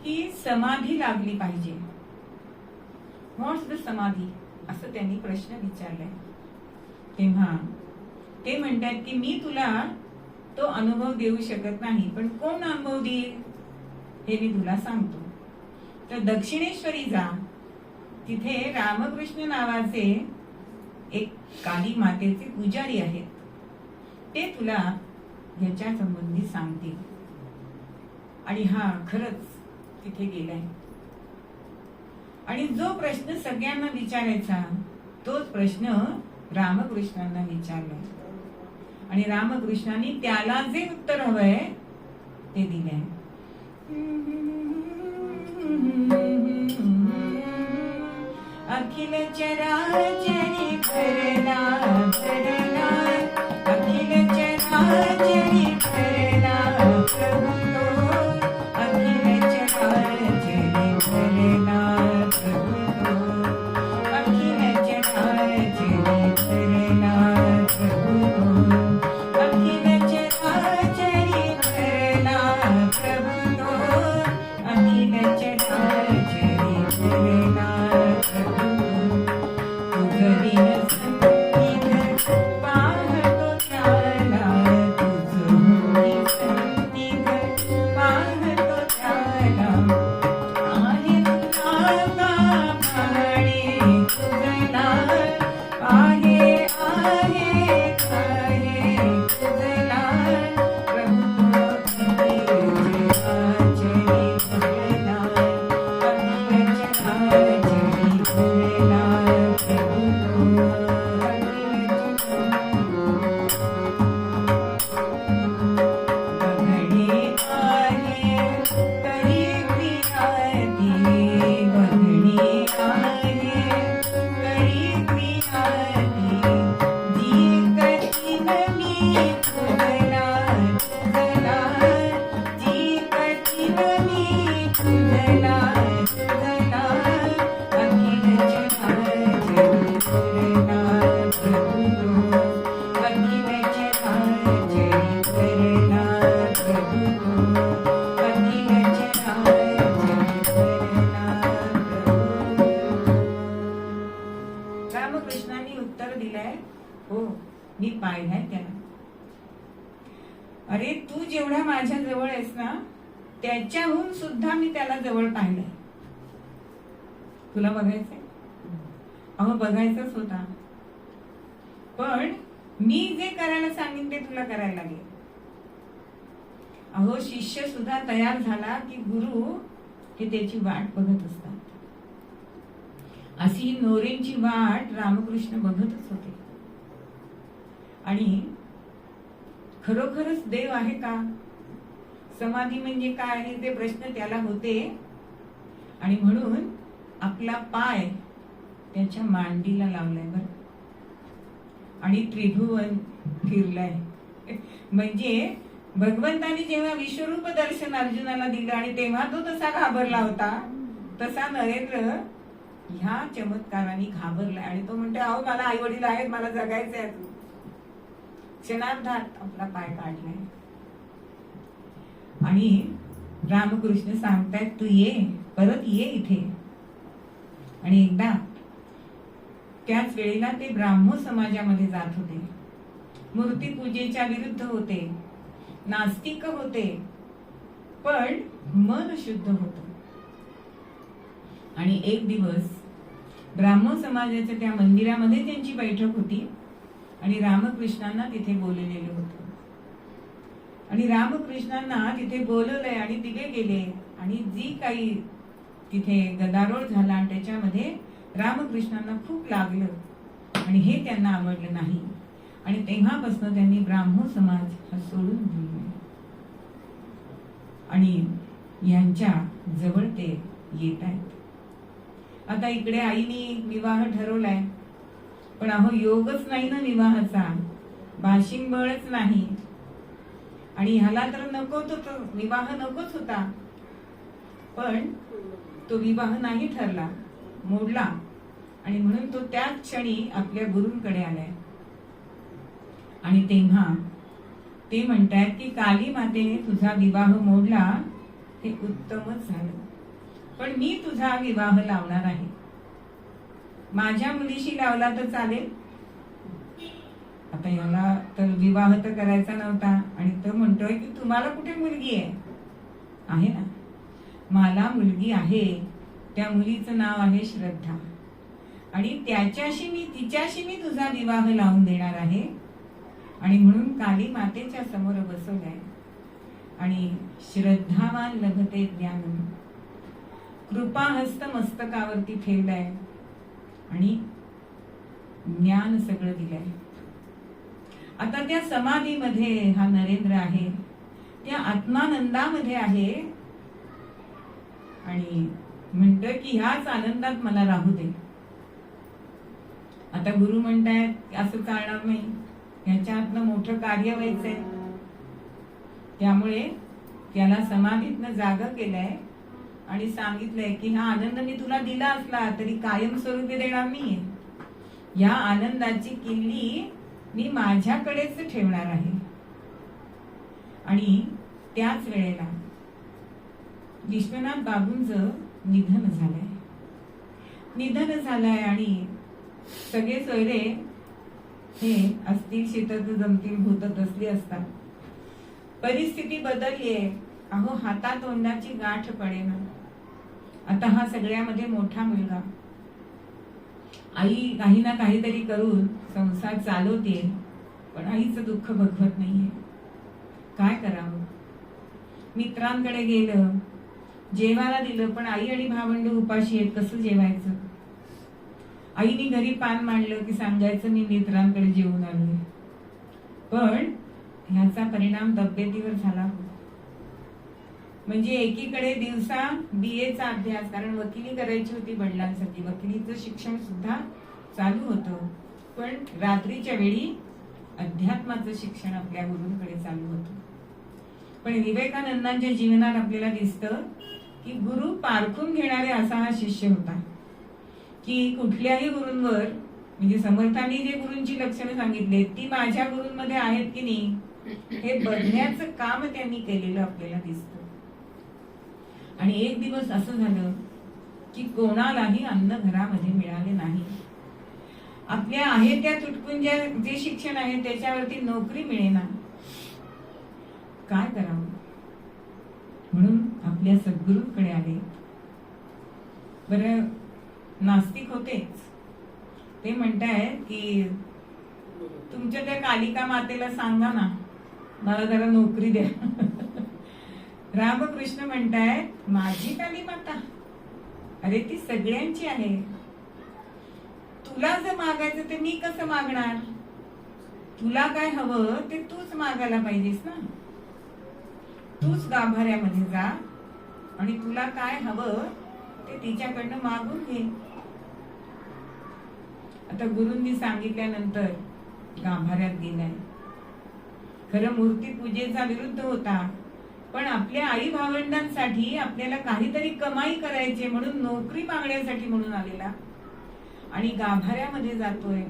की समाधी लागली पाहिजे. व्हॉट्स द समाधी असं त्यांनी प्रश्न विचारलाय. तेव्हा ते म्हणतात की मी तुला तो अनुभव देऊ शकत नाही, पण कोण अनुभव देईल हे मी तुला सांगतो. तर दक्षिणेश्वरी जा, तिथे रामकृष्ण नावाचे एक काली मातेचे पुजारी आहेत, ते तुला याच्या संबंधी सांगतील. आणि हा खरंच तिथे गेलाय. आणि जो प्रश्न सगळ्यांना विचारायचा तोच प्रश्न रामकृष्णांना विचारलाय. आणि रामकृष्णांनी त्याला जे उत्तर हवंय ते दिलंय. अखिल चराचरी भरला भरला, अखिल चराचरी भरला प्रभु तो, अखिल चराचरी भरला प्रभु तो, अखिल चराचरी भरला प्रभु तो, अखिल चराचरी भरला प्रभु तो, अखिल चराचरी भरला प्रभु तो. तुझ संगीत पाहतो त्याला, तुझ संगीत पाहतो त्याला, आहे तुला भाडे तुझला, आहे आहे तुझला प्रभु तो. अखिल चराचरी भरला, अखिल चराचरी पाहिलंय? हो, मी पाहिलंय त्याला. अरे तू जेवढा माझ्या जवळ आहेस ना, त्याच्याहून सुद्धा मी त्याला जवळ पाहिलंय. तुला बघायचंय? अहो बघायचंच होता, पण मी जे करायला सांगेन ते तुला करायला लागेल. अहो शिष्य सुद्धा तयार झाला की गुरु हे त्याची वाट बघत असतात. अशी नोरेंची वाट रामकृष्ण बघतच होते. आणि खरोखरच देव आहे का, समाधी म्हणजे काय आहे ते प्रश्न त्याला होते. आणि म्हणून आपला पाय त्याच्या मांडीला लावलाय बर, आणि त्रिभुवन फिरलाय. म्हणजे भगवंतानी जेव्हा विश्वरूप दर्शन अर्जुनाला दिलं आणि तेव्हा तो तसा घाबरला होता, तसा नरेंद्र ह्या चमत्काराने घाबरलाय. आणि तो म्हणतो, अहो मला आई वडील आहेत, मला जगायचं आहे. क्षणार्धात आपला पाय काढलाय. आणि रामकृष्ण सांगतायत, तू ये, परत ये इथे. आणि एकदा त्याच वेळेला ते ब्राह्मो समाजामध्ये जात होते. मूर्तीपूजेच्या विरुद्ध होते, नास्तिक होते, पण मन शुद्ध होत. आणि एक दिवस ब्राह्मो समाजाच्या त्या मंदिरामध्ये त्यांची बैठक होती आणि रामकृष्णांना तिथे बोललेलं होतं. आणि रामकृष्णांना तिथे बोलवलंय आणि दिवे गेले आणि जी काही तिथे गदारोळ झाला आणि त्याच्यामध्ये रामकृष्णांना खूप लागलं आणि हे त्यांना आवडलं नाही. आणि तेव्हापासून त्यांनी ब्राह्मो समाज हा सोडून दिला. आणि यांच्या जवळ ते येत आहेत. आता इकडे आईनी विवाह ठरवलाय, पण अहो योगच नाही ना विवाहाचा, भाशिंग बळच नाही. आणि ह्याला तर नको, तो विवाह नकोच होता, पण तो विवाह नाही ठरला, मोडला. आणि म्हणून तो त्याच क्षणी आपल्या गुरूंकडे आलाय. आणि तेव्हा ते म्हणतायत की काली मातेने तुझा विवाह मोडला, हे उत्तमच झालं, पण मी तुझा विवाह लावणार आहे. माझ्या मुलीशी लावला तर चालेल? आता याला तर विवाह तर करायचा नव्हता आणि तो म्हणतोय की तुम्हाला कुठे मुलगी आहे ना, मला मुलगी आहे. त्या मुलीचं नाव आहे श्रद्धा, आणि तिच्याशी मी तुझा विवाह लावून देणार आहे. आणि म्हणून काली मातेच्या समोर बसवलाय. आणि श्रद्धावान लभते ज्ञान, कृपा हस्त मस्तकावरती ठेवलाय आणि ज्ञान सगळं दिलंय. आता त्या समाधीमध्ये हा नरेंद्र आहे, त्या आत्मानंदामध्ये आहे. आणि म्हणतोय की ह्याच आनंदात मला राहू दे. आता गुरु म्हणतायत असं चालणार नाही, ह्याच्यातनं मोठं कार्य व्हायचंय. त्यामुळे त्याला समाधीतनं जागा केलंय आणि सांगितलंय की हा आनंद मी तुला दिला असला तरी कायमस्वरूपी देणार नाहीये. या आनंदाची किल्ली मी माझ्याकडेच ठेवणार आहे. आणि त्याच वेळेला विश्वनाथ बाबूंचं निधन झालंय आणि सगळे सोयरे हे असतील शेतात जमतील भूतत असली असतात. परिस्थिती बदललीये. अहो हातात तोंडाची गाठ पडेना. आता हा सगळ्यामध्ये मोठा मुलगा, आई काही ना काहीतरी करून संसार चालवते, पण आईचं दुःख बघवत नाहीये. काय करावं? मित्रांकडे गेलं, जेवायला दिलं, पण आई आणि भावंड उपाशी आहेत, कसं जेवायचं? आईने घरी पान मांडलं की सांगायचं मी मित्रांकडे जेवून आलोय, पण ह्याचा परिणाम तब्येतीवर झाला. म्हणजे एकीकडे दिवसा BA अभ्यास, कारण वकिली करायची होती वडिलांसाठी, वकिलीचं शिक्षण सुद्धा चालू होतं, पण रात्रीच्या वेळी अध्यात्माचं शिक्षण आपल्या गुरूंकडे चालू होतं. पण विवेकानंदांच्या जीवनात आपल्याला दिसतं की गुरु पारखून घेणारे असा हा शिष्य होता, की कुठल्याही गुरूंवर, म्हणजे समर्थांनी जे गुरूंची लक्षणं सांगितले ती माझ्या गुरूंमध्ये आहेत की नाही हे बघण्याचं काम त्यांनी केलेलं आपल्याला दिसतं. आणि एक दिवस असं झालं की कोणालाही अन्न घरामध्ये मिळाले नाही. आपल्या आहे त्या तुटपुंज्या जे शिक्षण आहे त्याच्यावरती नोकरी मिळेना, काय करावं? म्हणून आपल्या सद्गुरूंकडे आले. बरं, नास्तिक होतेच. ते म्हणतायत की तुमच्या त्या कालिका मातेला सांगा ना, मला जरा नोकरी द्या. रामकृष्ण म्हणतायत, माझी काली माता? अरे ती सगळ्यांची आहे. तुला जर मागायचं ते मी कसं मागणार? तुला काय हवं ते तूच मागायला पाहिजेस ना. तूच गाभाऱ्यामध्ये जा आणि तुला काय हवं ते तिच्याकडनं मागून घे. आता गुरूंनी सांगितल्यानंतर गाभाऱ्यात गेलाय. खरं मूर्ती पूजेचा विरुद्ध होता, पण आपल्या आई भावंडांसाठी आपल्याला काहीतरी कमाई करायची म्हणून नोकरी मागण्यासाठी म्हणून आलेला आणि गाभाऱ्यामध्ये जातोय.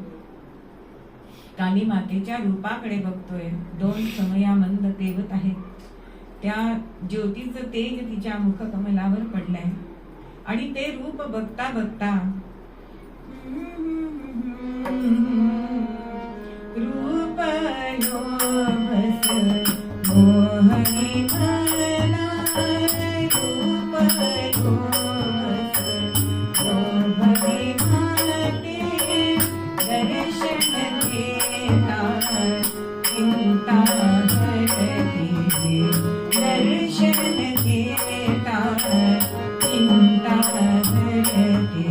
काली मातेच्या रूपाकडे बघतोय. 2 समयामंद तेवत आहेत. त्या ज्योतीचं तेज तिच्या मुखकमलावर पडलंय आणि ते रूप बघता बघता रूप लोभस मोहनी मला, रूप लोभस मोहनी माते, दर्शन देता चिंता हरते, दर्शन देता चिंता हरते,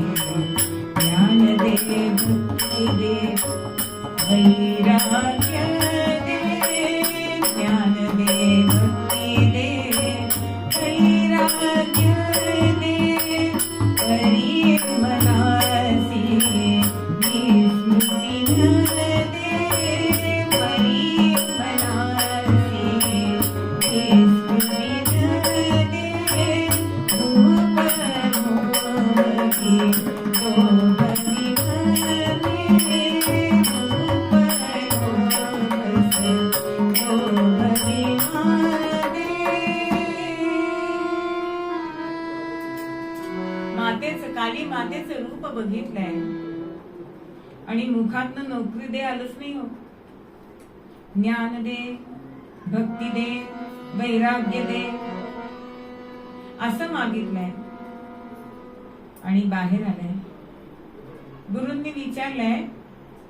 ज्ञान दे भक्ती दे वैराग्य दे, ज्ञान दे भक्ती दे वैराग्य दे, हरी मनासी स्मृती दे, हरी मनासी स्मृती दे, रूप मोही शोभती काली मातेचं रूप बघितलंय आणि मुखातनं नोकरी दे आलंच नाही हो. ज्ञान दे, भक्ती दे, वैराग्य दे असं मागितलंय आणि बाहेर आलाय. गुरूंनी विचारलंय,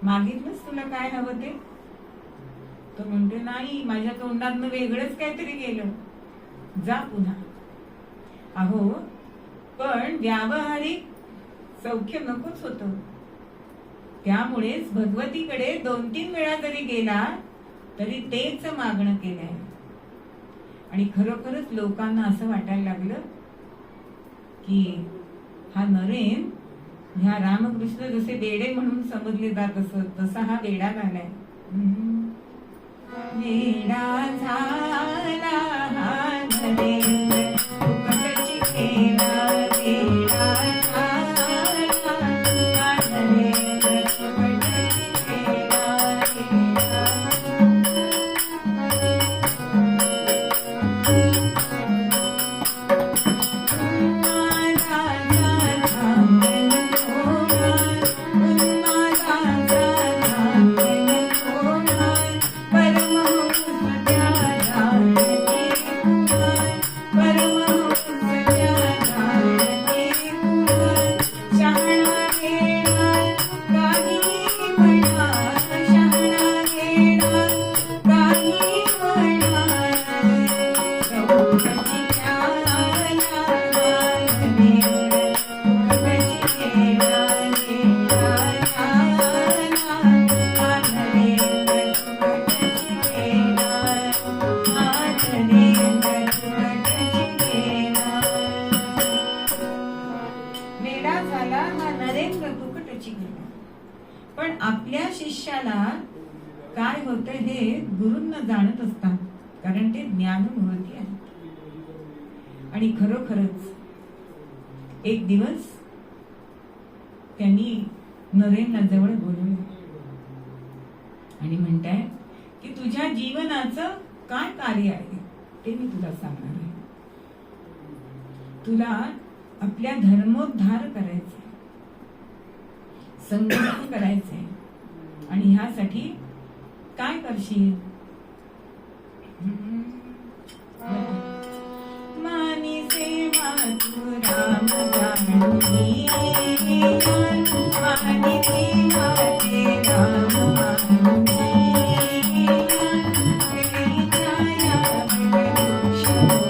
मागितलंच तुला काय हवं ते? तो म्हणतो, नाही, माझ्या तोंडातनं वेगळंच काहीतरी गेलं, जा पुन्हा. अहो, पण व्यावहारिक सौख्य नकोच होतं. त्यामुळेच भगवतीकडे 2-3 वेळा जरी गेला तरी तेच मागणं केलंय. आणि खरोखरच लोकांना असं वाटायला लागलं की हा नरेन, ह्या रामकृष्ण जसे बेडे म्हणून समजले जात असत तसा हा वेडा झालाय. वेडा झाला हा नरेन, फुकटची खेळा वेडा झाला हा नरेन, फुकटची खेळा वेडा. पण आपल्या शिष्याला काय होतं हे गुरूंना जाणत असतात, कारण ते ज्ञानमूर्ती आहेत. आणि खरोखरच एक दिवस त्यांनी नरेनला जवळ बोलवलं आणि म्हणताय की तुझ्या जीवनाचं काय कार्य आहे ते मी तुला सांगणार आहे. तुला आपल्या धर्मोद्धार करायचा, संगोपन करायचंय. आणि ह्यासाठी काय करशील? मानिसे मातु राम जाणूनी, मानिसे माते राम मानुनी, तेरी छाया वृक्ष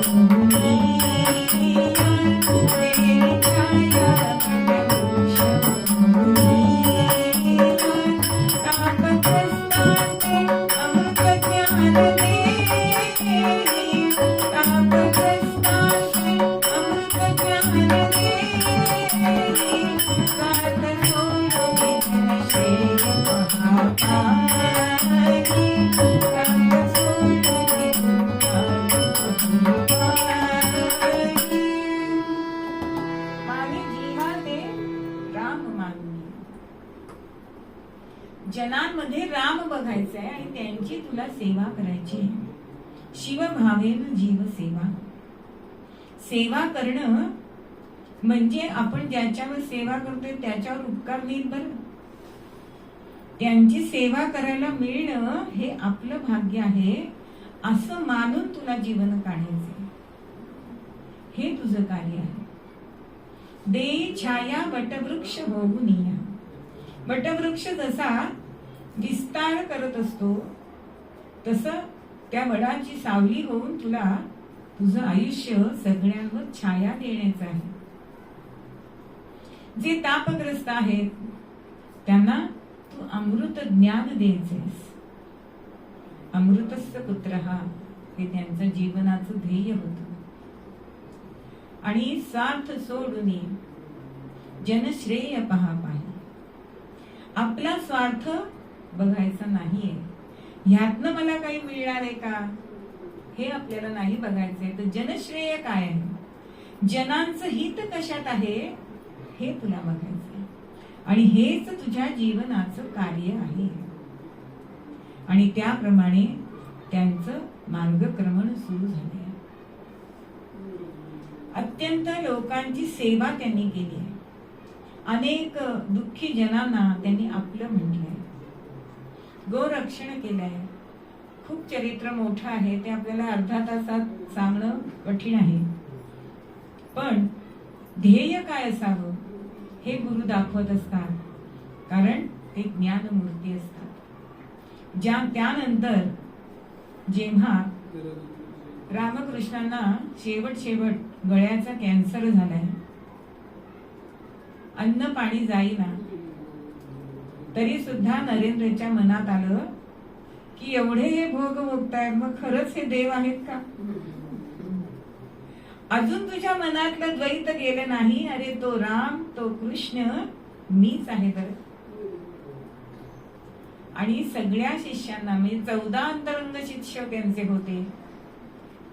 भूमी, तेरी छाया वृक्ष भूमी, तापग्रस्तांचे अमृत ज्ञान दे, तापग्रस्तांचे अमृत ज्ञान दे, गात सोडोनी श्रेय महापारी, गात सोडोनी महापारी. मागे जीवा ते राम मानुनी. जनांमध्ये राम बघायचंय आणि त्यांची तुला सेवा करायची आहे. शिवभावेन जीव सेवा. सेवा करणं म्हणजे आपण ज्याच्यावर सेवा करतोय त्याच्यावर उपकार नाही बरं. त्यांची सेवा करायला मिळणं हे आपलं भाग्य आहे असं मानून तुला जीवन काढायचंय. हे तुझं कार्य आहे. देई छाया वटवृक्ष होऊनिया. वटवृक्ष जसा विस्तार करत असतो तसं त्या वडाची सावली होऊन तुला तुझं आयुष्य सगळ्यांवर छाया देण्याचं आहे. जे तापग्रस्त आहेत त्यांना तू अमृत ज्ञान द्यायचेस. अमृतस्य पुत्रहा हे त्यांचं जीवनाचं ध्येय होतं. आणि स्वार्थ सोडून जनश्रेय पहा पाहिजे. आपला स्वार्थ बघायचा नाहीये. ह्यातनं मला काही मिळणार आहे का हे आपल्याला नाही बघायचंय. तर जनश्रेय काय आहे, जनांचं हित कशात आहे हे तुला बघायचंय. आणि हेच तुझ्या जीवनाचं कार्य आहे. आणि त्याप्रमाणे त्यांचं मार्गक्रमण सुरू झाले. अत्यंत लोकांची सेवा त्यांनी केली आहे. अनेक दुःखी जनांना त्यांनी आपलं म्हटलंय. गोरक्षण केलंय. खूप चरित्र मोठं आहे. ते आपल्याला अर्धा तासात सांगणं कठीण आहे. पण ध्येय काय असावं हे गुरु दाखवत असतात. कारण ते ज्ञानमूर्ती असतात. त्यानंतर जेव्हा रामकृष्णांना शेवट गळ्याचा कॅन्सर झालाय, अन्न पाणी जाईना, तरी सुद्धा नरेंद्रच्या मनात आलं की एवढे हे भोग भोगतायत मग खरंच हे देव आहेत का? अजून तुझ्या मनातलं द्वैत गेलं नाही. अरे तो राम तो कृष्ण मीच आहे बरं. आणि सगळ्या शिष्यांना म्हणजे 14 अंतरंग शिष्य त्यांचे होते.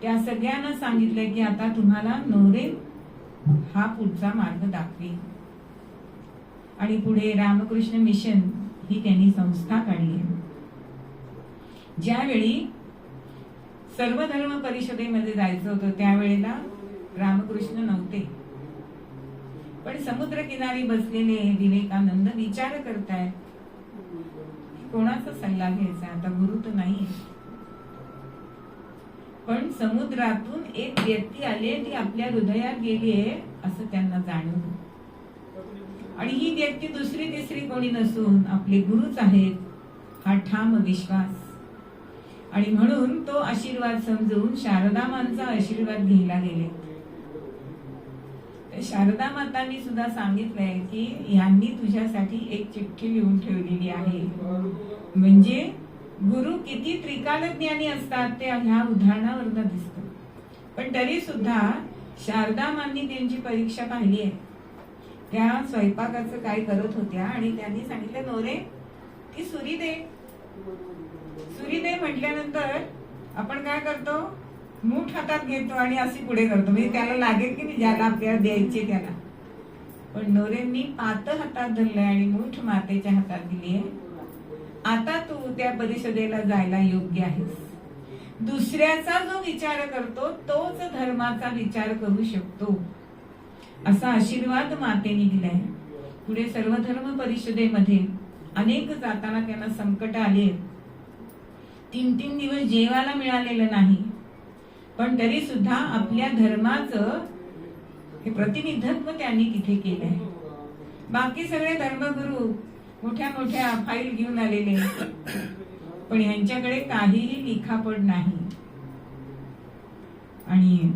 त्या सगळ्यांना सांगितलं की आता तुम्हाला नवरे हा पुढचा मार्ग दाखवेल. आणि पुढे रामकृष्ण मिशन ही त्यांनी संस्था काढली. ज्यावेळी सर्व धर्म परिषदेमध्ये जायचं होतं त्यावेळेला रामकृष्ण नव्हते. पण समुद्रकिनारी बसलेले विवेकानंद विचार करतायत कोणाचा सल्ला घ्यायचा. आता गुरु तर नाही. पण समुद्रातून एक व्यक्ती आली ती आपल्या हृदयात गेलीये असं त्यांना जाणवलं. आणि ही व्यक्ती दुसरी तिसरी कोणी नसून आपले गुरुच आहेत हा ठाम विश्वास. आणि म्हणून तो आशीर्वाद समजून शारदा मांचा आशीर्वाद घ्यायला गेले. शारदा मातांनी सुद्धा सांगितलंय की यांनी तुझ्यासाठी एक चिठ्ठी लिहून ठेवलेली आहे. म्हणजे गुरु किती त्रिकालज्ञानी असतात ते ह्या उदाहरणावरून दिसतं. पण तरी सुद्धा शारदा मांनी त्यांची परीक्षा पाहिली आहे. त्या स्वयंपाकाचं काय करत होत्या आणि त्यांनी सांगितलं नवरे ती सुरी दे. सुरी दे म्हटल्यानंतर आपण काय करतो, मूठ हातात घेतो आणि अशी पुढे करतो म्हणजे त्याला लागेल की नाही ज्याला आपल्याला द्यायचे त्याला. पण नवरेंनी पात हातात धरलंय आणि मूठ मातेच्या हातात दिलीये. आता तू त्या परिषदेला जायला योग्य आहेस. दुसऱ्याचा जो विचार करतो तोच धर्माचा विचार करू शकतो असा आशीर्वाद मातेने दिलाय. पुढे सर्वधर्म परिषदेमध्ये अनेक जाताना त्यांना संकट आले. 3-3 दिवस जेवायला मिळालेलं नाही, पण तरी सुद्धा आपल्या धर्माचं हे प्रतिनिधित्व त्यांनी तिथे केलंय. बाकी सगळे धर्मगुरू मोठ्या मोठ्या फाईल घेऊन आलेले, पण यांच्याकडे काहीही लिखापड नाही. आणि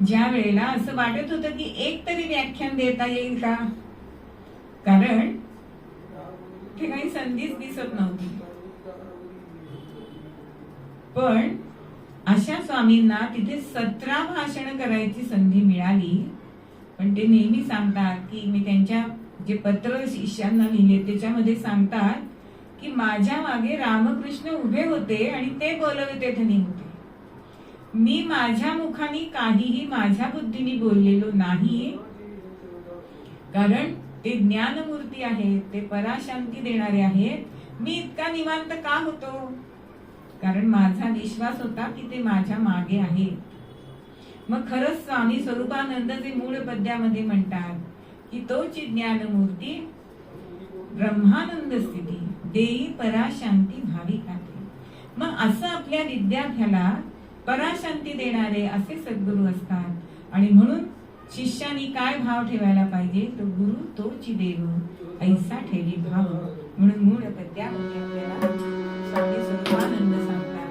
ज्या वेळेला असं वाटत होतं की एक तरी व्याख्यान देता येईल का, कारण ते काही संधीच दिसत नव्हती, पण अशा स्वामींना तिथे 17 भाषण करायची संधी मिळाली. पण ते नेहमी सांगतात की मी त्यांच्या जे पत्र शिष्यांना लिहिले त्याच्यामध्ये सांगतात की माझ्या मागे रामकृष्ण उभे होते आणि ते बोलवते धनी होते. मी माझ्या मुखाने काहीही माझ्या बुद्धीने बोललेलो नाही, कारण ते ज्ञानमूर्ती आहेत, ते पराशांती देणारे आहेत. मी इतका निवांत का होतो, कारण माझा विश्वास होता की ते माझ्या मागे आहेत. मग खरंच स्वामी स्वरूपानंद जे मूळ पद्यामध्ये म्हणतात की तोची ज्ञानमूर्ती ब्रह्मानंद स्थिती देई पराशांती भाविकाते. मग असं आपल्या विद्यार्थ्याला पराशांती देणारे असे सद्गुरू असतात. आणि म्हणून शिष्यानी काय भाव ठेवायला पाहिजे, तो गुरु तोची देव ऐसा ठेवी भाव. म्हणून मूळ पद्यामध्ये आपल्याला स्वामी स्वरूपानंद सांगतात,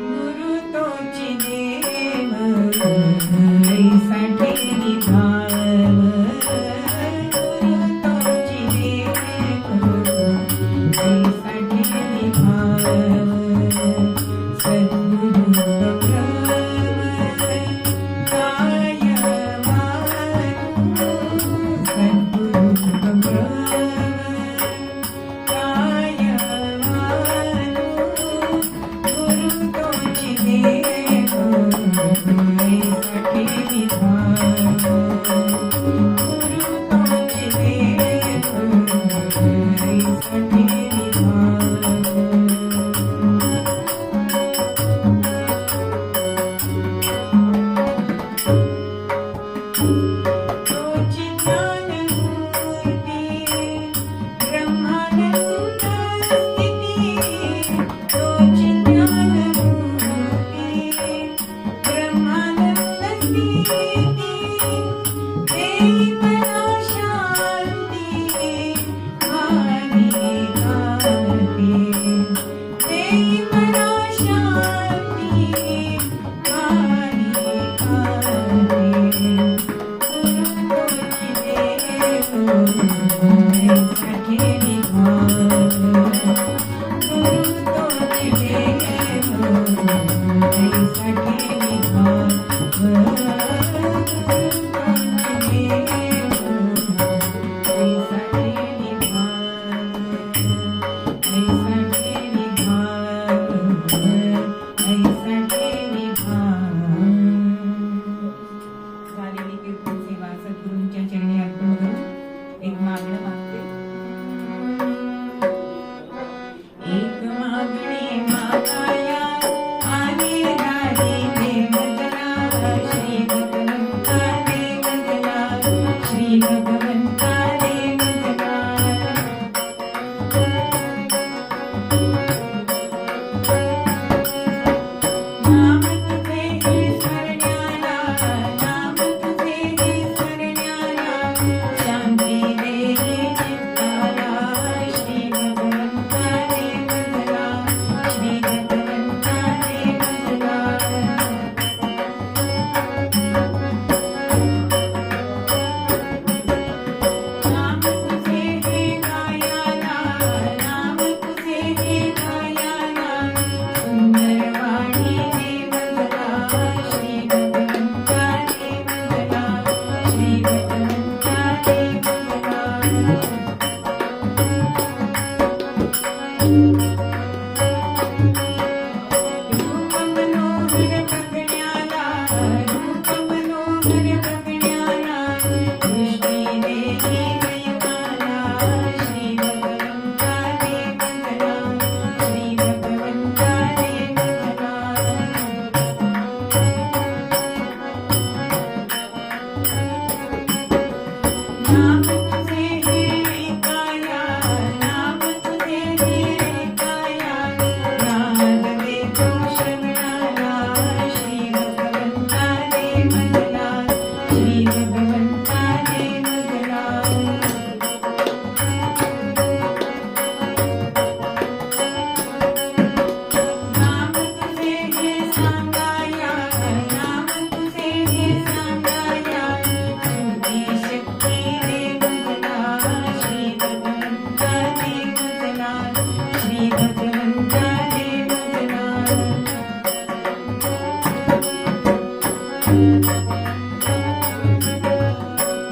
गुरु तोची देव ऐसा ठेवी भाव. गुरु तोची देव ऐसा ठेवी भाव. सद्गुरु श्री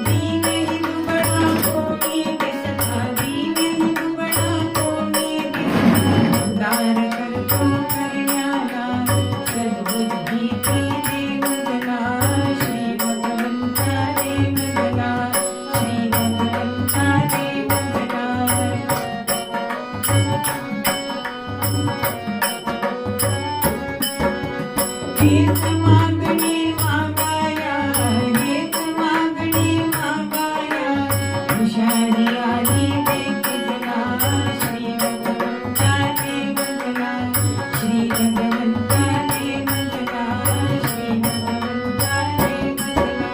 दीनही दुबळा कोणी दिसता, दीनही दुबळा कोणी दिसता, उदार करतो करण्याला सद्बुद्धी दे मुला, श्री भगवंता दे मुला, श्री भगवंता दे मुला. हेच मागणी मागाया, हेच मागणी मागाया, हुशारी आली देखला, श्री भगवंता दे मुला, श्री भगवंता दे मुला, श्री भगवंता दे मुला.